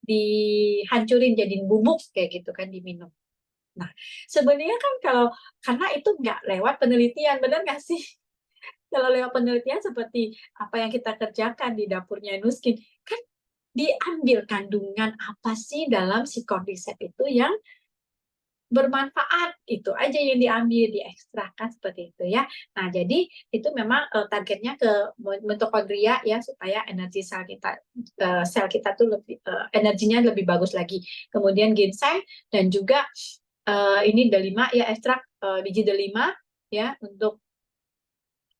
dihancurin jadi bubuk kayak gitu kan, diminum. Nah, sebenarnya kan karena itu nggak lewat penelitian, benar nggak sih? Kalau lewat penelitian seperti apa yang kita kerjakan di dapurnya Nuskin, kan diambil kandungan apa sih dalam si cordyceps itu yang bermanfaat, itu aja yang diambil, diekstrakan seperti itu ya. Nah, jadi itu memang targetnya ke mitokondria ya, supaya energi sel kita tuh lebih energinya lebih bagus lagi. Kemudian ginseng dan juga ini D5 ya, ekstrak biji D5 ya, untuk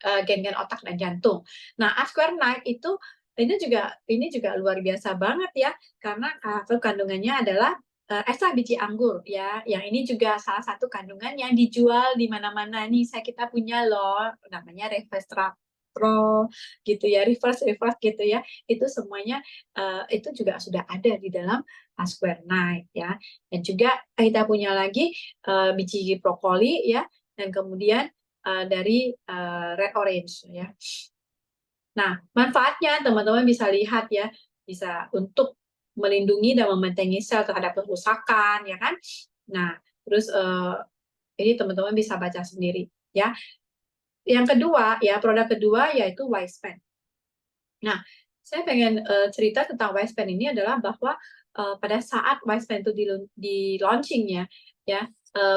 gen-gen otak dan jantung. Nah, asquarnite itu ini juga luar biasa banget ya, karena kandungannya adalah ekstrak biji anggur ya. Yang ini juga salah satu kandungan yang dijual di mana-mana nih. Kita punya loh, namanya Resveratrol gitu ya, reverse gitu ya. Itu semuanya itu juga sudah ada di dalam asquarnite ya. Dan juga kita punya lagi biji brokoli ya, dan kemudian dari red orange ya. Nah, manfaatnya teman-teman bisa lihat ya, bisa untuk melindungi dan membentengi sel terhadap kerusakan ya kan. Nah, terus ini teman-teman bisa baca sendiri ya. Yang kedua ya, produk kedua yaitu Y-Span. Nah, saya pengen cerita tentang Y-Span ini adalah bahwa pada saat Y-Span itu di launching ya,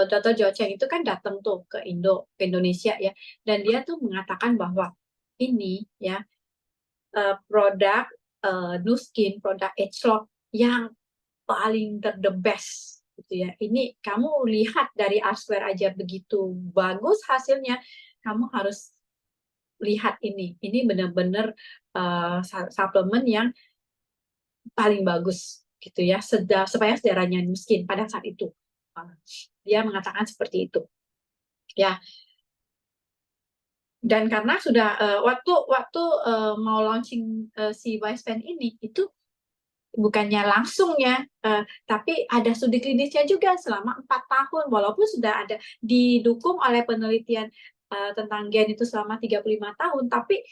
Dr. Jo Cheng itu kan datang tuh ke Indonesia ya, dan dia tuh mengatakan bahwa ini ya produk Nuskin, produk H-Lock yang paling the best gitu ya. Ini kamu lihat dari R-Square aja begitu bagus hasilnya, kamu harus lihat ini benar-benar suplemen yang paling bagus gitu ya, supaya sejarahnya miskin pada saat itu. Dia mengatakan seperti itu ya. Dan karena sudah waktu mau launching si Y-Span ini itu bukannya langsung ya, tapi ada studi klinisnya juga selama 4 tahun, walaupun sudah ada didukung oleh penelitian tentang gen itu selama 35 tahun, tapi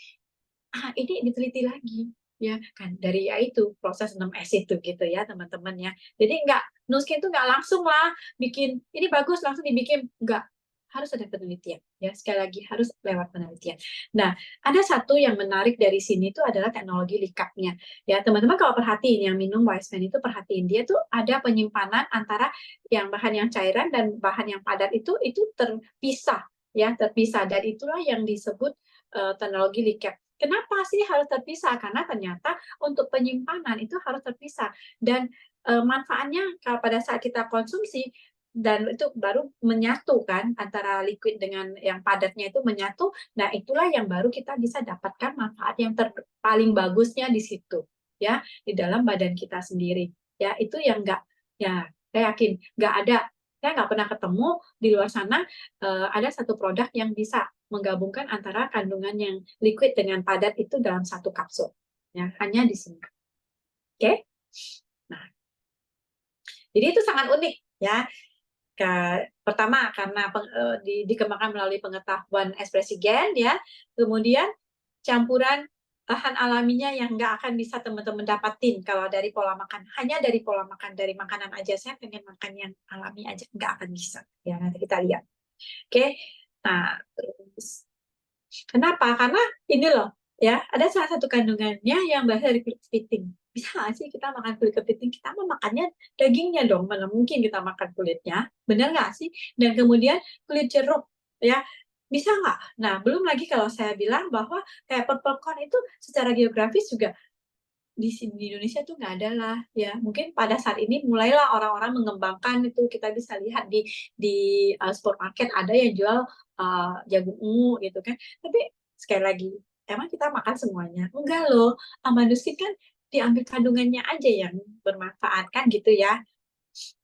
ini diteliti lagi ya kan dari ya itu proses 6S itu gitu ya teman-teman ya. Jadi nggak Nuskin tuh nggak langsung lah bikin ini bagus langsung dibikin, nggak, harus ada penelitian ya, sekali lagi harus lewat penelitian. Nah, ada satu yang menarik dari sini itu adalah teknologi likapnya ya teman-teman. Kalau perhatiin yang minum Wiseman itu, perhatiin dia tuh ada penyimpanan antara yang bahan yang cairan dan bahan yang padat itu terpisah ya, terpisah, dan itulah yang disebut teknologi likap. Kenapa sih harus terpisah? Karena ternyata untuk penyimpanan itu harus terpisah, dan manfaatnya kalau pada saat kita konsumsi dan itu baru menyatu kan antara liquid dengan yang padatnya itu menyatu. Nah, itulah yang baru kita bisa dapatkan manfaat yang paling bagusnya di situ ya, di dalam badan kita sendiri. Ya, itu yang enggak, ya saya yakin nggak ada, saya nggak pernah ketemu di luar sana ada satu produk yang bisa menggabungkan antara kandungan yang liquid dengan padat itu dalam satu kapsul. Ya, hanya di sini. Oke? Nah, jadi itu sangat unik ya. Pertama karena dikembangkan melalui pengetahuan ekspresi gen ya, kemudian campuran bahan alaminya yang nggak akan bisa teman-teman dapatin kalau dari pola makan, hanya dari pola makan, dari makanan aja saya pengen makan yang alami aja nggak akan bisa ya, nanti kita lihat. Oke, nah terus kenapa? Karena ini loh ya, ada salah satu kandungannya yang berasal dari kulit kepiting. Bisa nggak sih kita makan kulit kepiting? Kita mau makannya dagingnya dong, mana mungkin kita makan kulitnya, benar nggak sih? Dan kemudian kulit jeruk, ya bisa nggak? Nah, belum lagi kalau saya bilang bahwa kayak purple corn itu secara geografis juga di sini di Indonesia tuh nggak ada lah ya. Mungkin pada saat ini mulailah orang-orang mengembangkan itu, kita bisa lihat di supermarket ada yang jual jagung ungu gitu kan. Tapi sekali lagi, emang kita makan semuanya? Enggak loh, Amanduskit kan diambil kandungannya aja yang bermanfaat kan gitu ya.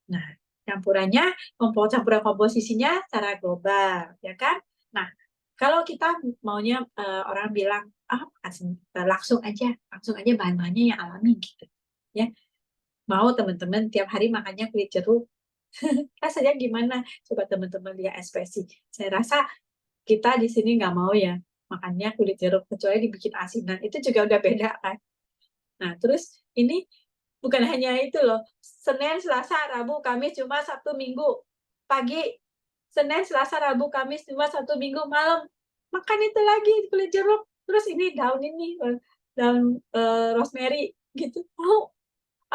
Nah, campurannya, campuran komposisinya secara global, ya kan? Nah, kalau kita maunya orang bilang, langsung aja bahan-bahannya yang alami gitu, ya. Mau teman-teman tiap hari makannya kulit jeruk, rasanya gimana? Coba teman-teman lihat ekspresi. Saya rasa kita di sini nggak mau ya makannya kulit jeruk, kecuali dibikin asinan, itu juga udah beda kan. Nah, terus ini bukan hanya itu loh, Senin, Selasa, Rabu, Kamis, Jumat, Sabtu, Minggu, pagi, Senin, Selasa, Rabu, Kamis, Jumat, Sabtu, Minggu, malam, makan itu lagi, kulit jeruk, terus ini daun rosemary, gitu. Mau?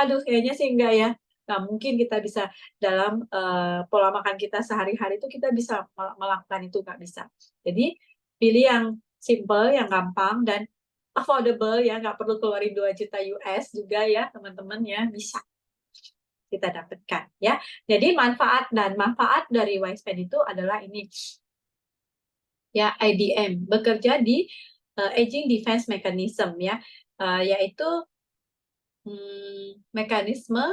Aduh, kayaknya sih enggak ya. Nggak mungkin kita bisa dalam pola makan kita sehari-hari itu kita bisa melakukan itu, nggak bisa. Jadi, pilih yang simple, yang gampang, dan affordable ya, nggak perlu keluarin 2 juta US juga ya teman-teman ya, bisa kita dapatkan ya. Jadi manfaat dari Wisepan itu adalah ini ya, IDM, bekerja di Aging Defense Mechanism ya, yaitu mekanisme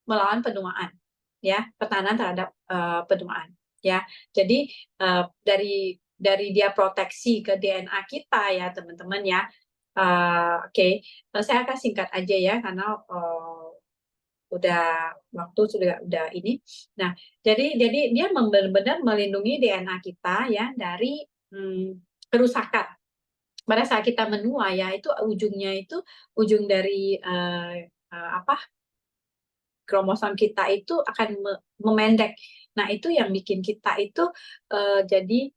melawan penuaan ya, pertahanan terhadap penuaan ya. Jadi dari dia proteksi ke DNA kita ya teman-teman ya. Oke. Saya akan singkat aja ya karena udah waktu udah ini. Nah, jadi dia benar-benar melindungi DNA kita ya dari kerusakan. Pada saat kita menua ya, itu ujung dari kromosom kita itu akan memendek. Nah, itu yang bikin kita itu jadi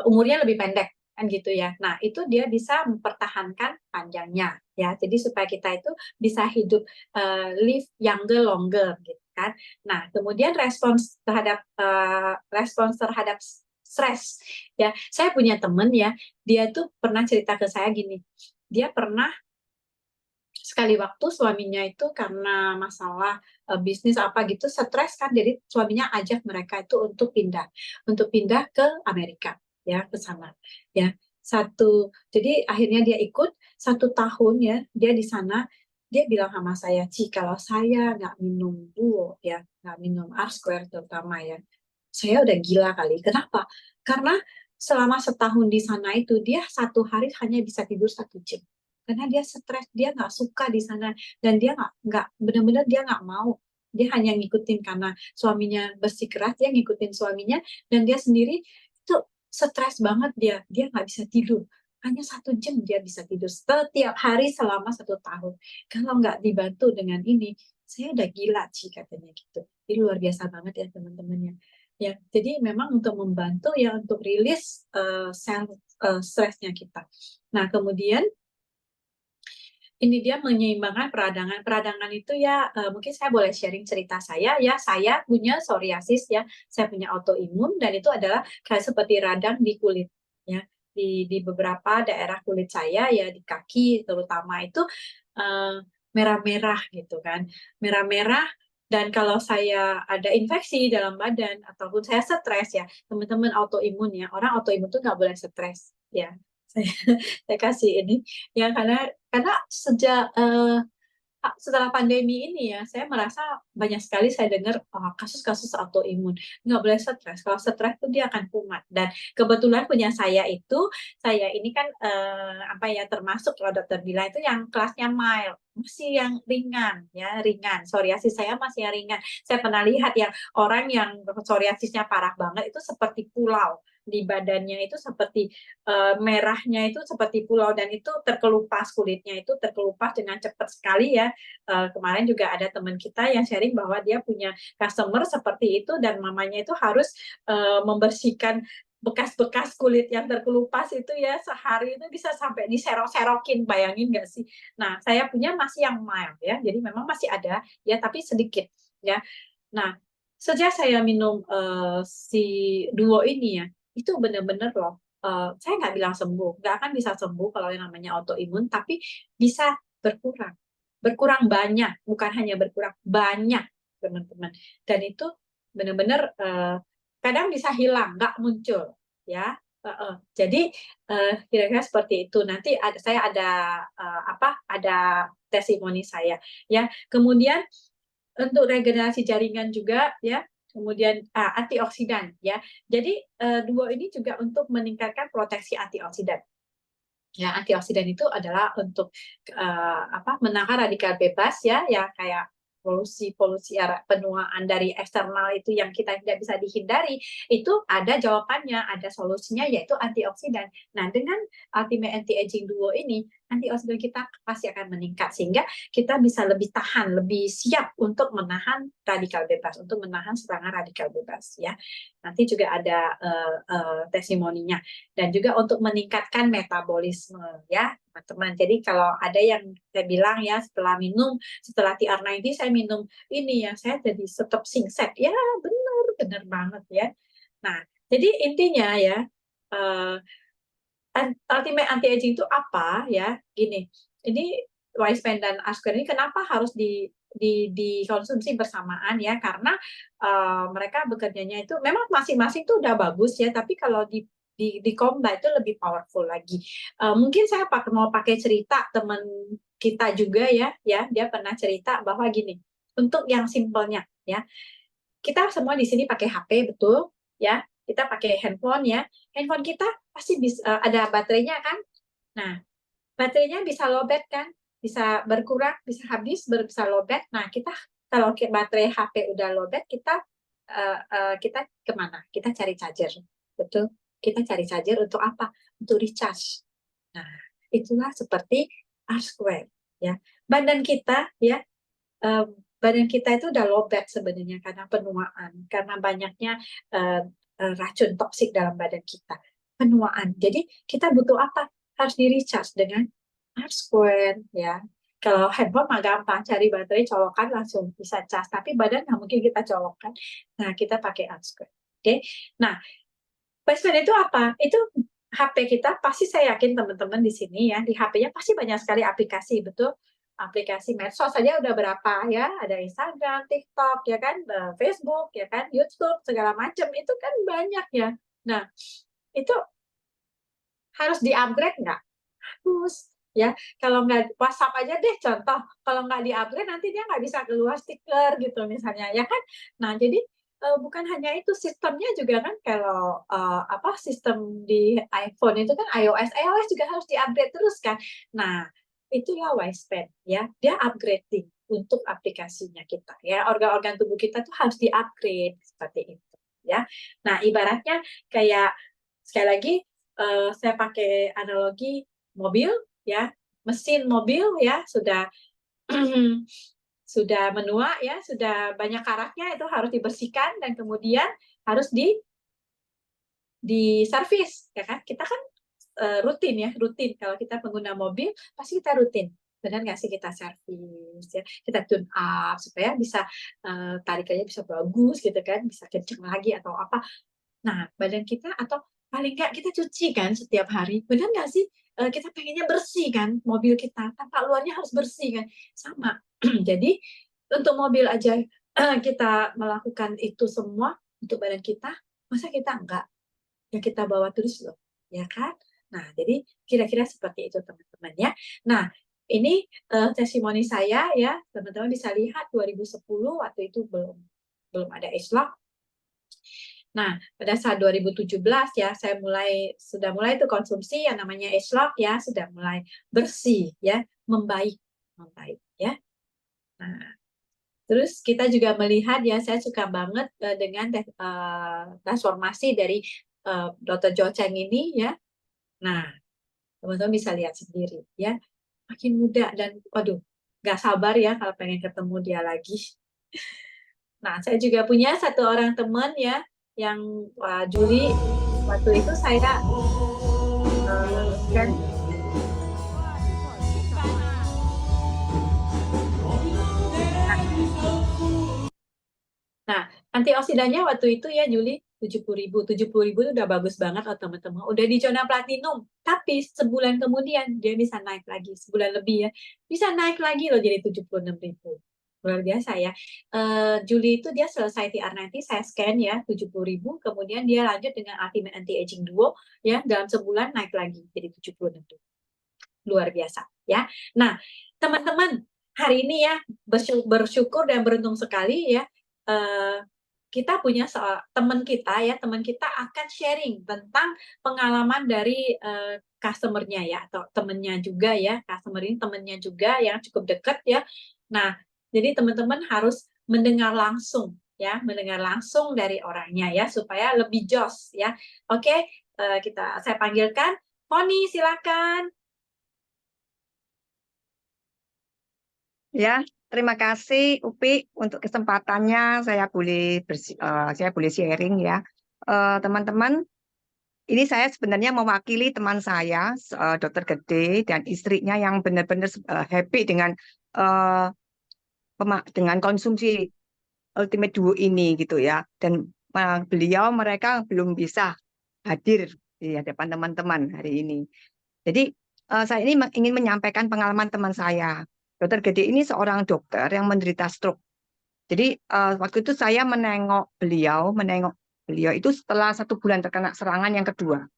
umurnya lebih pendek kan gitu ya. Nah, itu dia bisa mempertahankan panjangnya ya. Jadi supaya kita itu bisa hidup live younger longer gitu kan. Nah, kemudian respons terhadap stres ya. Saya punya temen ya, dia tuh pernah cerita ke saya gini. Dia pernah sekali waktu suaminya itu karena masalah bisnis apa gitu stres kan, jadi suaminya ajak mereka itu untuk pindah ke Amerika ya, ke sana ya. Jadi akhirnya dia ikut 1 tahun ya, dia di sana. Dia bilang sama saya, Ci, kalau saya nggak minum duo ya, nggak minum R-Square terutama ya, saya udah gila kali. Kenapa? Karena selama 1 tahun di sana itu dia 1 hari hanya bisa tidur 1 jam karena dia stres, dia nggak suka di sana, dan dia nggak benar-benar dia nggak mau, dia hanya ngikutin karena suaminya bersikeras, dia ngikutin suaminya, dan dia sendiri itu stres banget, dia nggak bisa tidur hanya 1 jam dia bisa tidur setiap hari selama 1 tahun. Kalau nggak dibantu dengan ini, saya udah gila sih katanya gitu. Ini luar biasa banget ya teman-teman ya. Ya, jadi memang untuk membantu ya untuk rilis stresnya kita. Nah, kemudian ini dia menyeimbangkan peradangan. Peradangan itu ya mungkin saya boleh sharing cerita saya ya. Saya punya psoriasis ya. Saya punya autoimun dan itu adalah kayak seperti radang di kulit ya. Di beberapa daerah kulit saya ya di kaki terutama itu merah-merah gitu kan. Merah-merah dan kalau saya ada infeksi dalam badan ataupun saya stres ya, teman-teman autoimun ya. Orang autoimun tuh nggak boleh stres ya. Saya, saya kasih ini ya karena sejak setelah pandemi ini ya, saya merasa banyak sekali saya dengar kasus-kasus autoimun. Nggak boleh stres. Kalau stres itu dia akan kumat. Dan kebetulan punya saya ini kan apa ya termasuk kalau dokter bilang itu yang kelasnya mild, masih yang ringan ya ringan. Psoriasis saya masih yang ringan. Saya pernah lihat yang orang yang psoriasisnya parah banget itu seperti pulau di badannya itu seperti merahnya itu seperti pulau dan itu terkelupas kulitnya itu terkelupas dengan cepat sekali ya. Kemarin juga ada teman kita yang sharing bahwa dia punya customer seperti itu dan mamanya itu harus membersihkan bekas-bekas kulit yang terkelupas itu ya sehari itu bisa sampai diserok-serokin, bayangin nggak sih? Nah, saya punya masih yang mild ya, jadi memang masih ada ya tapi sedikit ya. Nah, sejak saya minum si Duo ini ya, itu benar-benar loh. Saya nggak bilang sembuh, nggak akan bisa sembuh kalau yang namanya autoimun, tapi bisa berkurang. Berkurang banyak, bukan hanya berkurang, banyak, teman-teman. Dan itu benar-benar kadang bisa hilang, nggak muncul. Ya, jadi kira-kira seperti itu. Nanti saya ada ada testimoni saya. Ya, kemudian untuk regenerasi jaringan juga ya kemudian antioksidan ya jadi Duo ini juga untuk meningkatkan proteksi antioksidan ya antioksidan itu adalah untuk menangkal radikal bebas ya kayak polusi penuaan dari eksternal itu yang kita tidak bisa dihindari itu ada jawabannya ada solusinya yaitu antioksidan. Nah dengan Ultimate Anti Aging Duo ini antioksidan kita pasti akan meningkat sehingga kita bisa lebih tahan lebih siap untuk menahan radikal bebas untuk menahan serangan radikal bebas ya nanti juga ada testimoninya dan juga untuk meningkatkan metabolisme ya teman-teman. Jadi kalau ada yang saya bilang ya setelah TR90 saya minum ini ya saya jadi stop singset ya benar banget ya. Nah jadi intinya ya ultimate anti aging itu apa ya gini ini Wisepan dan Asker ini kenapa harus dikonsumsi bersamaan ya karena mereka bekerjanya itu memang masing-masing itu udah bagus ya tapi kalau di combine itu lebih powerful lagi. Mungkin saya mau pakai cerita teman kita juga ya dia pernah cerita bahwa gini untuk yang simpelnya ya kita semua di sini pakai HP betul ya kita pakai handphone kita pasti bisa ada baterainya kan. Nah baterainya bisa lowbat kan bisa berkurang bisa habis bisa lowbat. Nah kita kalau baterai HP udah lowbat kita kemana kita cari charger betul kita cari charger untuk apa untuk recharge. Nah itulah seperti R square ya badan kita ya badan kita itu udah lowbat sebenarnya karena penuaan karena banyaknya racun toksik dalam badan kita penuaan jadi kita butuh apa harus di recharge dengan R square ya kalau handphone mah gampang cari baterai colokan langsung bisa cas tapi badan nggak mungkin kita colokkan nah kita pakai R square oke. Nah Wisepan itu apa itu HP kita pasti saya yakin teman-teman di sini ya di HP-nya pasti banyak sekali aplikasi betul aplikasi medsos saja udah berapa ya ada Instagram, TikTok ya kan Facebook ya kan YouTube segala macam itu kan banyak ya. Nah itu harus di-upgrade nggak? Harus ya kalau nggak WhatsApp aja deh contoh kalau nggak di-upgrade nanti dia nggak bisa keluar stiker gitu misalnya ya kan. Nah jadi bukan hanya itu sistemnya juga kan kalau sistem di iPhone itu kan iOS juga harus di-upgrade terus kan. Nah itulah Wisepan ya dia upgrading untuk aplikasinya kita ya organ-organ tubuh kita tuh harus di-upgrade seperti itu ya. Nah ibaratnya kayak sekali lagi saya pakai analogi mobil ya, mesin mobil ya sudah sudah menua ya, sudah banyak karatnya itu harus dibersihkan dan kemudian harus diservis ya kan. Kita kan rutin ya, rutin kalau kita pengguna mobil pasti kita rutin. Benar nggak sih kita servis ya, kita tune up supaya bisa tarikannya bisa bagus gitu kan, bisa kenceng lagi atau apa. Nah, badan kita atau paling nggak kita cuci kan setiap hari, benar nggak sih? Kita pengennya bersih kan, mobil kita, tampak luarnya harus bersih kan, sama. Jadi, untuk mobil aja kita melakukan itu semua untuk badan kita, masa kita enggak? Yang kita bawa terus loh, ya kan? Nah, jadi kira-kira seperti itu teman-teman ya. Nah, ini testimoni saya ya, teman-teman bisa lihat 2010 waktu itu belum belum ada Islam. Nah, pada saat 2017 ya, saya sudah mulai itu konsumsi yang namanya Agelog ya, sudah mulai bersih ya, membaik ya. Nah, terus kita juga melihat ya, saya suka banget dengan transformasi dari Dr. Jo Cheng ini ya. Nah, teman-teman bisa lihat sendiri ya, makin muda dan waduh, nggak sabar ya kalau pengen ketemu dia lagi. Nah, saya juga punya satu orang teman ya, yang Juli waktu itu saya kan. Nah, antioksidanya waktu itu ya Juli 70.000 itu udah bagus banget loh teman-teman, udah di zona platinum, tapi sebulan kemudian dia bisa naik lagi, sebulan lebih ya, bisa naik lagi loh jadi 76.000, luar biasa ya. Juli itu dia selesai TR90, saya scan ya 70.000, kemudian dia lanjut dengan Ultimate Anti-Aging Duo ya, dalam sebulan naik lagi jadi 76.000, luar biasa ya. Nah, teman-teman, hari ini ya bersyukur dan beruntung sekali ya, kita punya teman kita ya, teman kita akan sharing tentang pengalaman dari customer-nya ya, atau temennya juga ya, customer ini temennya juga yang cukup dekat ya. Nah, jadi teman-teman harus mendengar langsung ya, mendengar langsung dari orangnya ya, supaya lebih jos ya. Oke, saya panggilkan Poni, silakan. Ya, terima kasih Upi untuk kesempatannya. Saya boleh sharing ya. Teman-teman, ini saya sebenarnya mewakili teman saya, Dokter Gede dan istrinya yang benar-benar happy eh, dengan konsumsi Ultimate Duo ini gitu ya. Dan mereka belum bisa hadir di hadapan teman-teman hari ini. Jadi saya ini ingin menyampaikan pengalaman teman saya. Dokter Gede ini seorang dokter yang menderita stroke. Jadi waktu itu saya menengok beliau itu setelah 1 bulan terkena serangan yang kedua.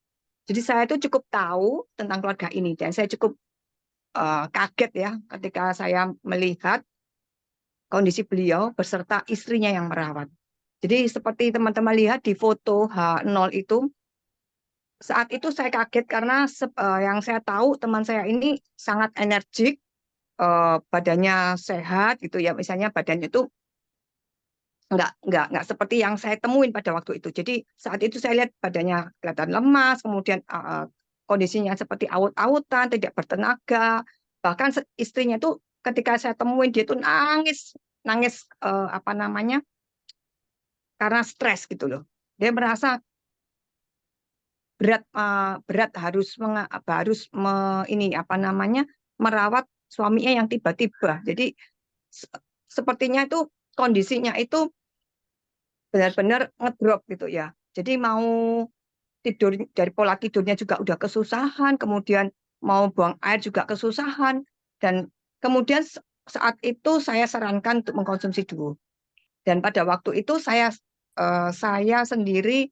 Jadi saya itu cukup tahu tentang keluarga ini dan saya cukup kaget ya ketika saya melihat kondisi beliau beserta istrinya yang merawat. Jadi seperti teman-teman lihat di foto H0 itu, saat itu saya kaget karena yang saya tahu teman saya ini sangat energik, badannya sehat gitu ya, misalnya badannya itu nggak seperti yang saya temuin pada waktu itu. Jadi saat itu saya lihat badannya kelihatan lemas, kemudian kondisinya seperti aut-autan, tidak bertenaga. Bahkan istrinya itu ketika saya temuin dia itu nangis, nangis apa namanya karena stres gitu loh. Dia merasa berat ini apa namanya merawat suaminya yang tiba-tiba. Jadi sepertinya itu kondisinya itu benar-benar ngedrop gitu ya. Jadi mau tidur, dari pola tidurnya juga udah kesusahan, kemudian mau buang air juga kesusahan, dan kemudian saat itu saya sarankan untuk mengkonsumsi duo. Dan pada waktu itu saya sendiri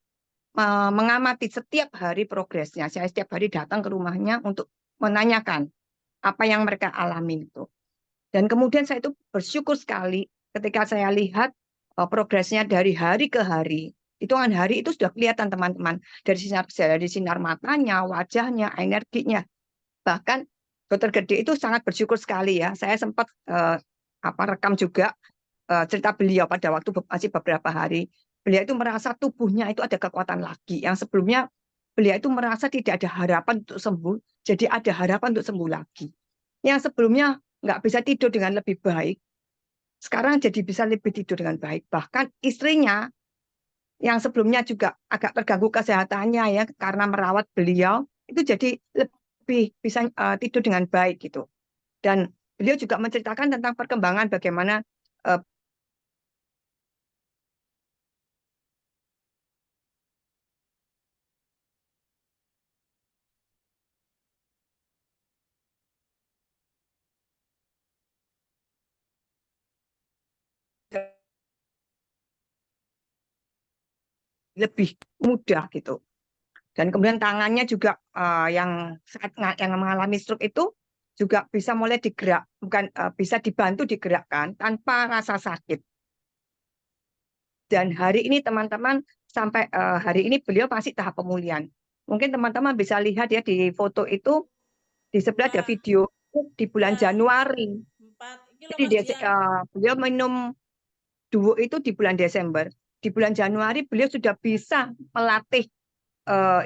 mengamati setiap hari progresnya. Saya setiap hari datang ke rumahnya untuk menanyakan apa yang mereka alami itu. Dan kemudian saya itu bersyukur sekali ketika saya lihat progresnya dari hari ke hari. Hitungan hari itu sudah kelihatan teman-teman, dari sinar matanya, wajahnya, energinya. Bahkan Dokter Gede itu sangat bersyukur sekali ya. Saya sempat rekam juga cerita beliau pada waktu masih beberapa hari. Beliau itu merasa tubuhnya itu ada kekuatan lagi. Yang sebelumnya beliau itu merasa tidak ada harapan untuk sembuh, jadi ada harapan untuk sembuh lagi. Yang sebelumnya nggak bisa tidur dengan lebih baik, sekarang jadi bisa lebih tidur dengan baik. Bahkan istrinya yang sebelumnya juga agak terganggu kesehatannya ya karena merawat beliau, itu jadi lebih bisa tidur dengan baik gitu. Dan beliau juga menceritakan tentang perkembangan bagaimana lebih mudah gitu. Dan kemudian tangannya juga yang mengalami stroke itu juga bisa mulai bisa dibantu digerakkan tanpa rasa sakit. Dan hari ini teman-teman sampai hari ini beliau masih tahap pemulihan. Mungkin teman-teman bisa lihat ya di foto itu di sebelah ada video di bulan Januari. Jadi beliau minum duo itu di bulan Desember. Di bulan Januari beliau sudah bisa melatih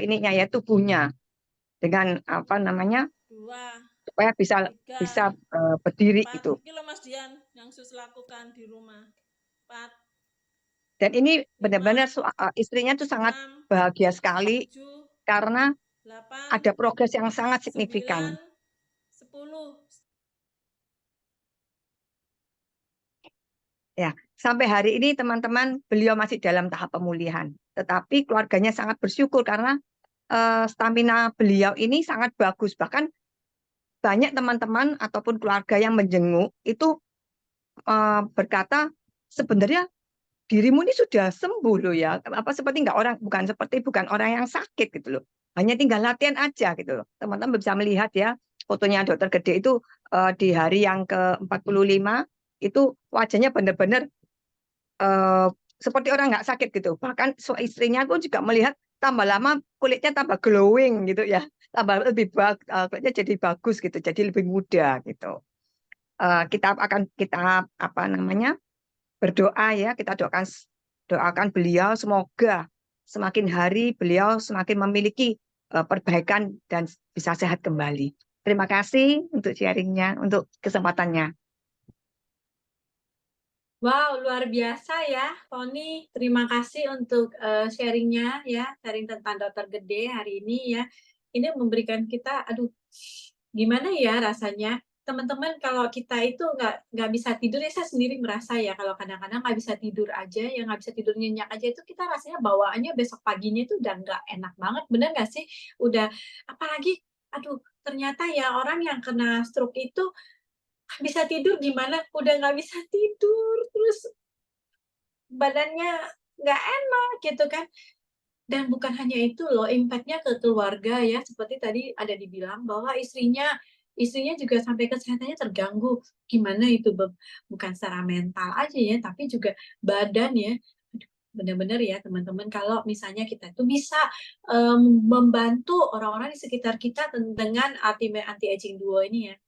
ininya ya tubuhnya dengan apa namanya supaya bisa berdiri itu. Mas Dian yang sus lakukan di rumah. 4, Dan ini benar-benar istrinya tuh sangat bahagia sekali 7, karena 8, ada progres yang sangat signifikan. 9, 10. Ya, sampai hari ini teman-teman beliau masih dalam tahap pemulihan. Tetapi keluarganya sangat bersyukur karena stamina beliau ini sangat bagus. Bahkan banyak teman-teman ataupun keluarga yang menjenguk itu berkata sebenarnya dirimu ini sudah sembuh loh ya. Apa seperti bukan orang yang sakit gitu loh. Hanya tinggal latihan aja gitu loh. Teman-teman bisa melihat ya fotonya dokter Gede itu di hari yang ke-45 itu wajahnya benar-benar seperti orang nggak sakit gitu. Bahkan istrinya pun juga melihat tambah lama kulitnya tambah glowing gitu ya, tambah kulitnya jadi bagus gitu, jadi lebih muda gitu. Kita apa namanya berdoa ya, kita doakan beliau semoga semakin hari beliau semakin memiliki perbaikan dan bisa sehat kembali. Terima kasih untuk sharingnya, untuk kesempatannya. Wow, luar biasa ya, Tony. Terima kasih untuk sharingnya ya, sharing tentang Dokter Gede hari ini ya. Ini memberikan kita, aduh, gimana ya rasanya. Teman-teman, kalau kita itu nggak bisa tidur, ya saya sendiri merasa ya, kalau kadang-kadang nggak bisa tidur aja, ya nggak bisa tidur nyenyak aja, itu kita rasanya bawaannya besok paginya itu udah nggak enak banget, bener nggak sih? Udah, apalagi, aduh, ternyata ya orang yang kena stroke itu bisa tidur gimana, udah nggak bisa tidur, terus badannya nggak enak gitu kan. Dan bukan hanya itu loh, impact-nya ke keluarga ya, seperti tadi ada dibilang bahwa istrinya juga sampai kesehatannya terganggu. Gimana itu, bukan secara mental aja ya, tapi juga badan ya. Benar-benar ya teman-teman, kalau misalnya kita itu bisa membantu orang-orang di sekitar kita dengan Ultimate Anti-Aging Duo ini ya,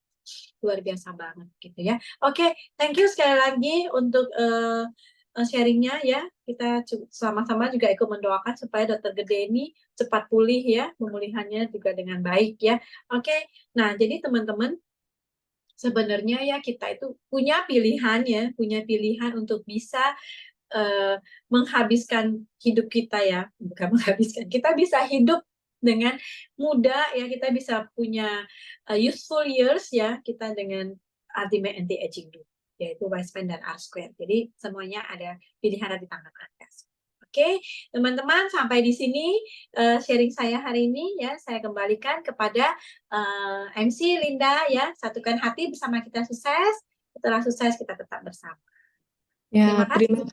luar biasa banget gitu ya. Oke, thank you sekali lagi untuk sharingnya ya. Kita sama-sama juga ikut mendoakan supaya Dokter Gede ini cepat pulih ya, pemulihannya juga dengan baik ya. Oke, nah jadi teman-teman, sebenarnya ya kita itu punya pilihan ya, punya pilihan untuk bisa menghabiskan hidup kita ya, bukan menghabiskan, kita bisa hidup dengan muda ya, kita bisa punya useful years ya, kita dengan Ultimate Anti-Aging Duo, yaitu Wispan dan R-Square. Jadi semuanya ada pilihan di tangan Anda. Oke, teman-teman, sampai di sini sharing saya hari ini ya. Saya kembalikan kepada MC Linda ya. Satukan hati bersama kita sukses. Setelah sukses kita tetap bersama. Ya, Terima kasih.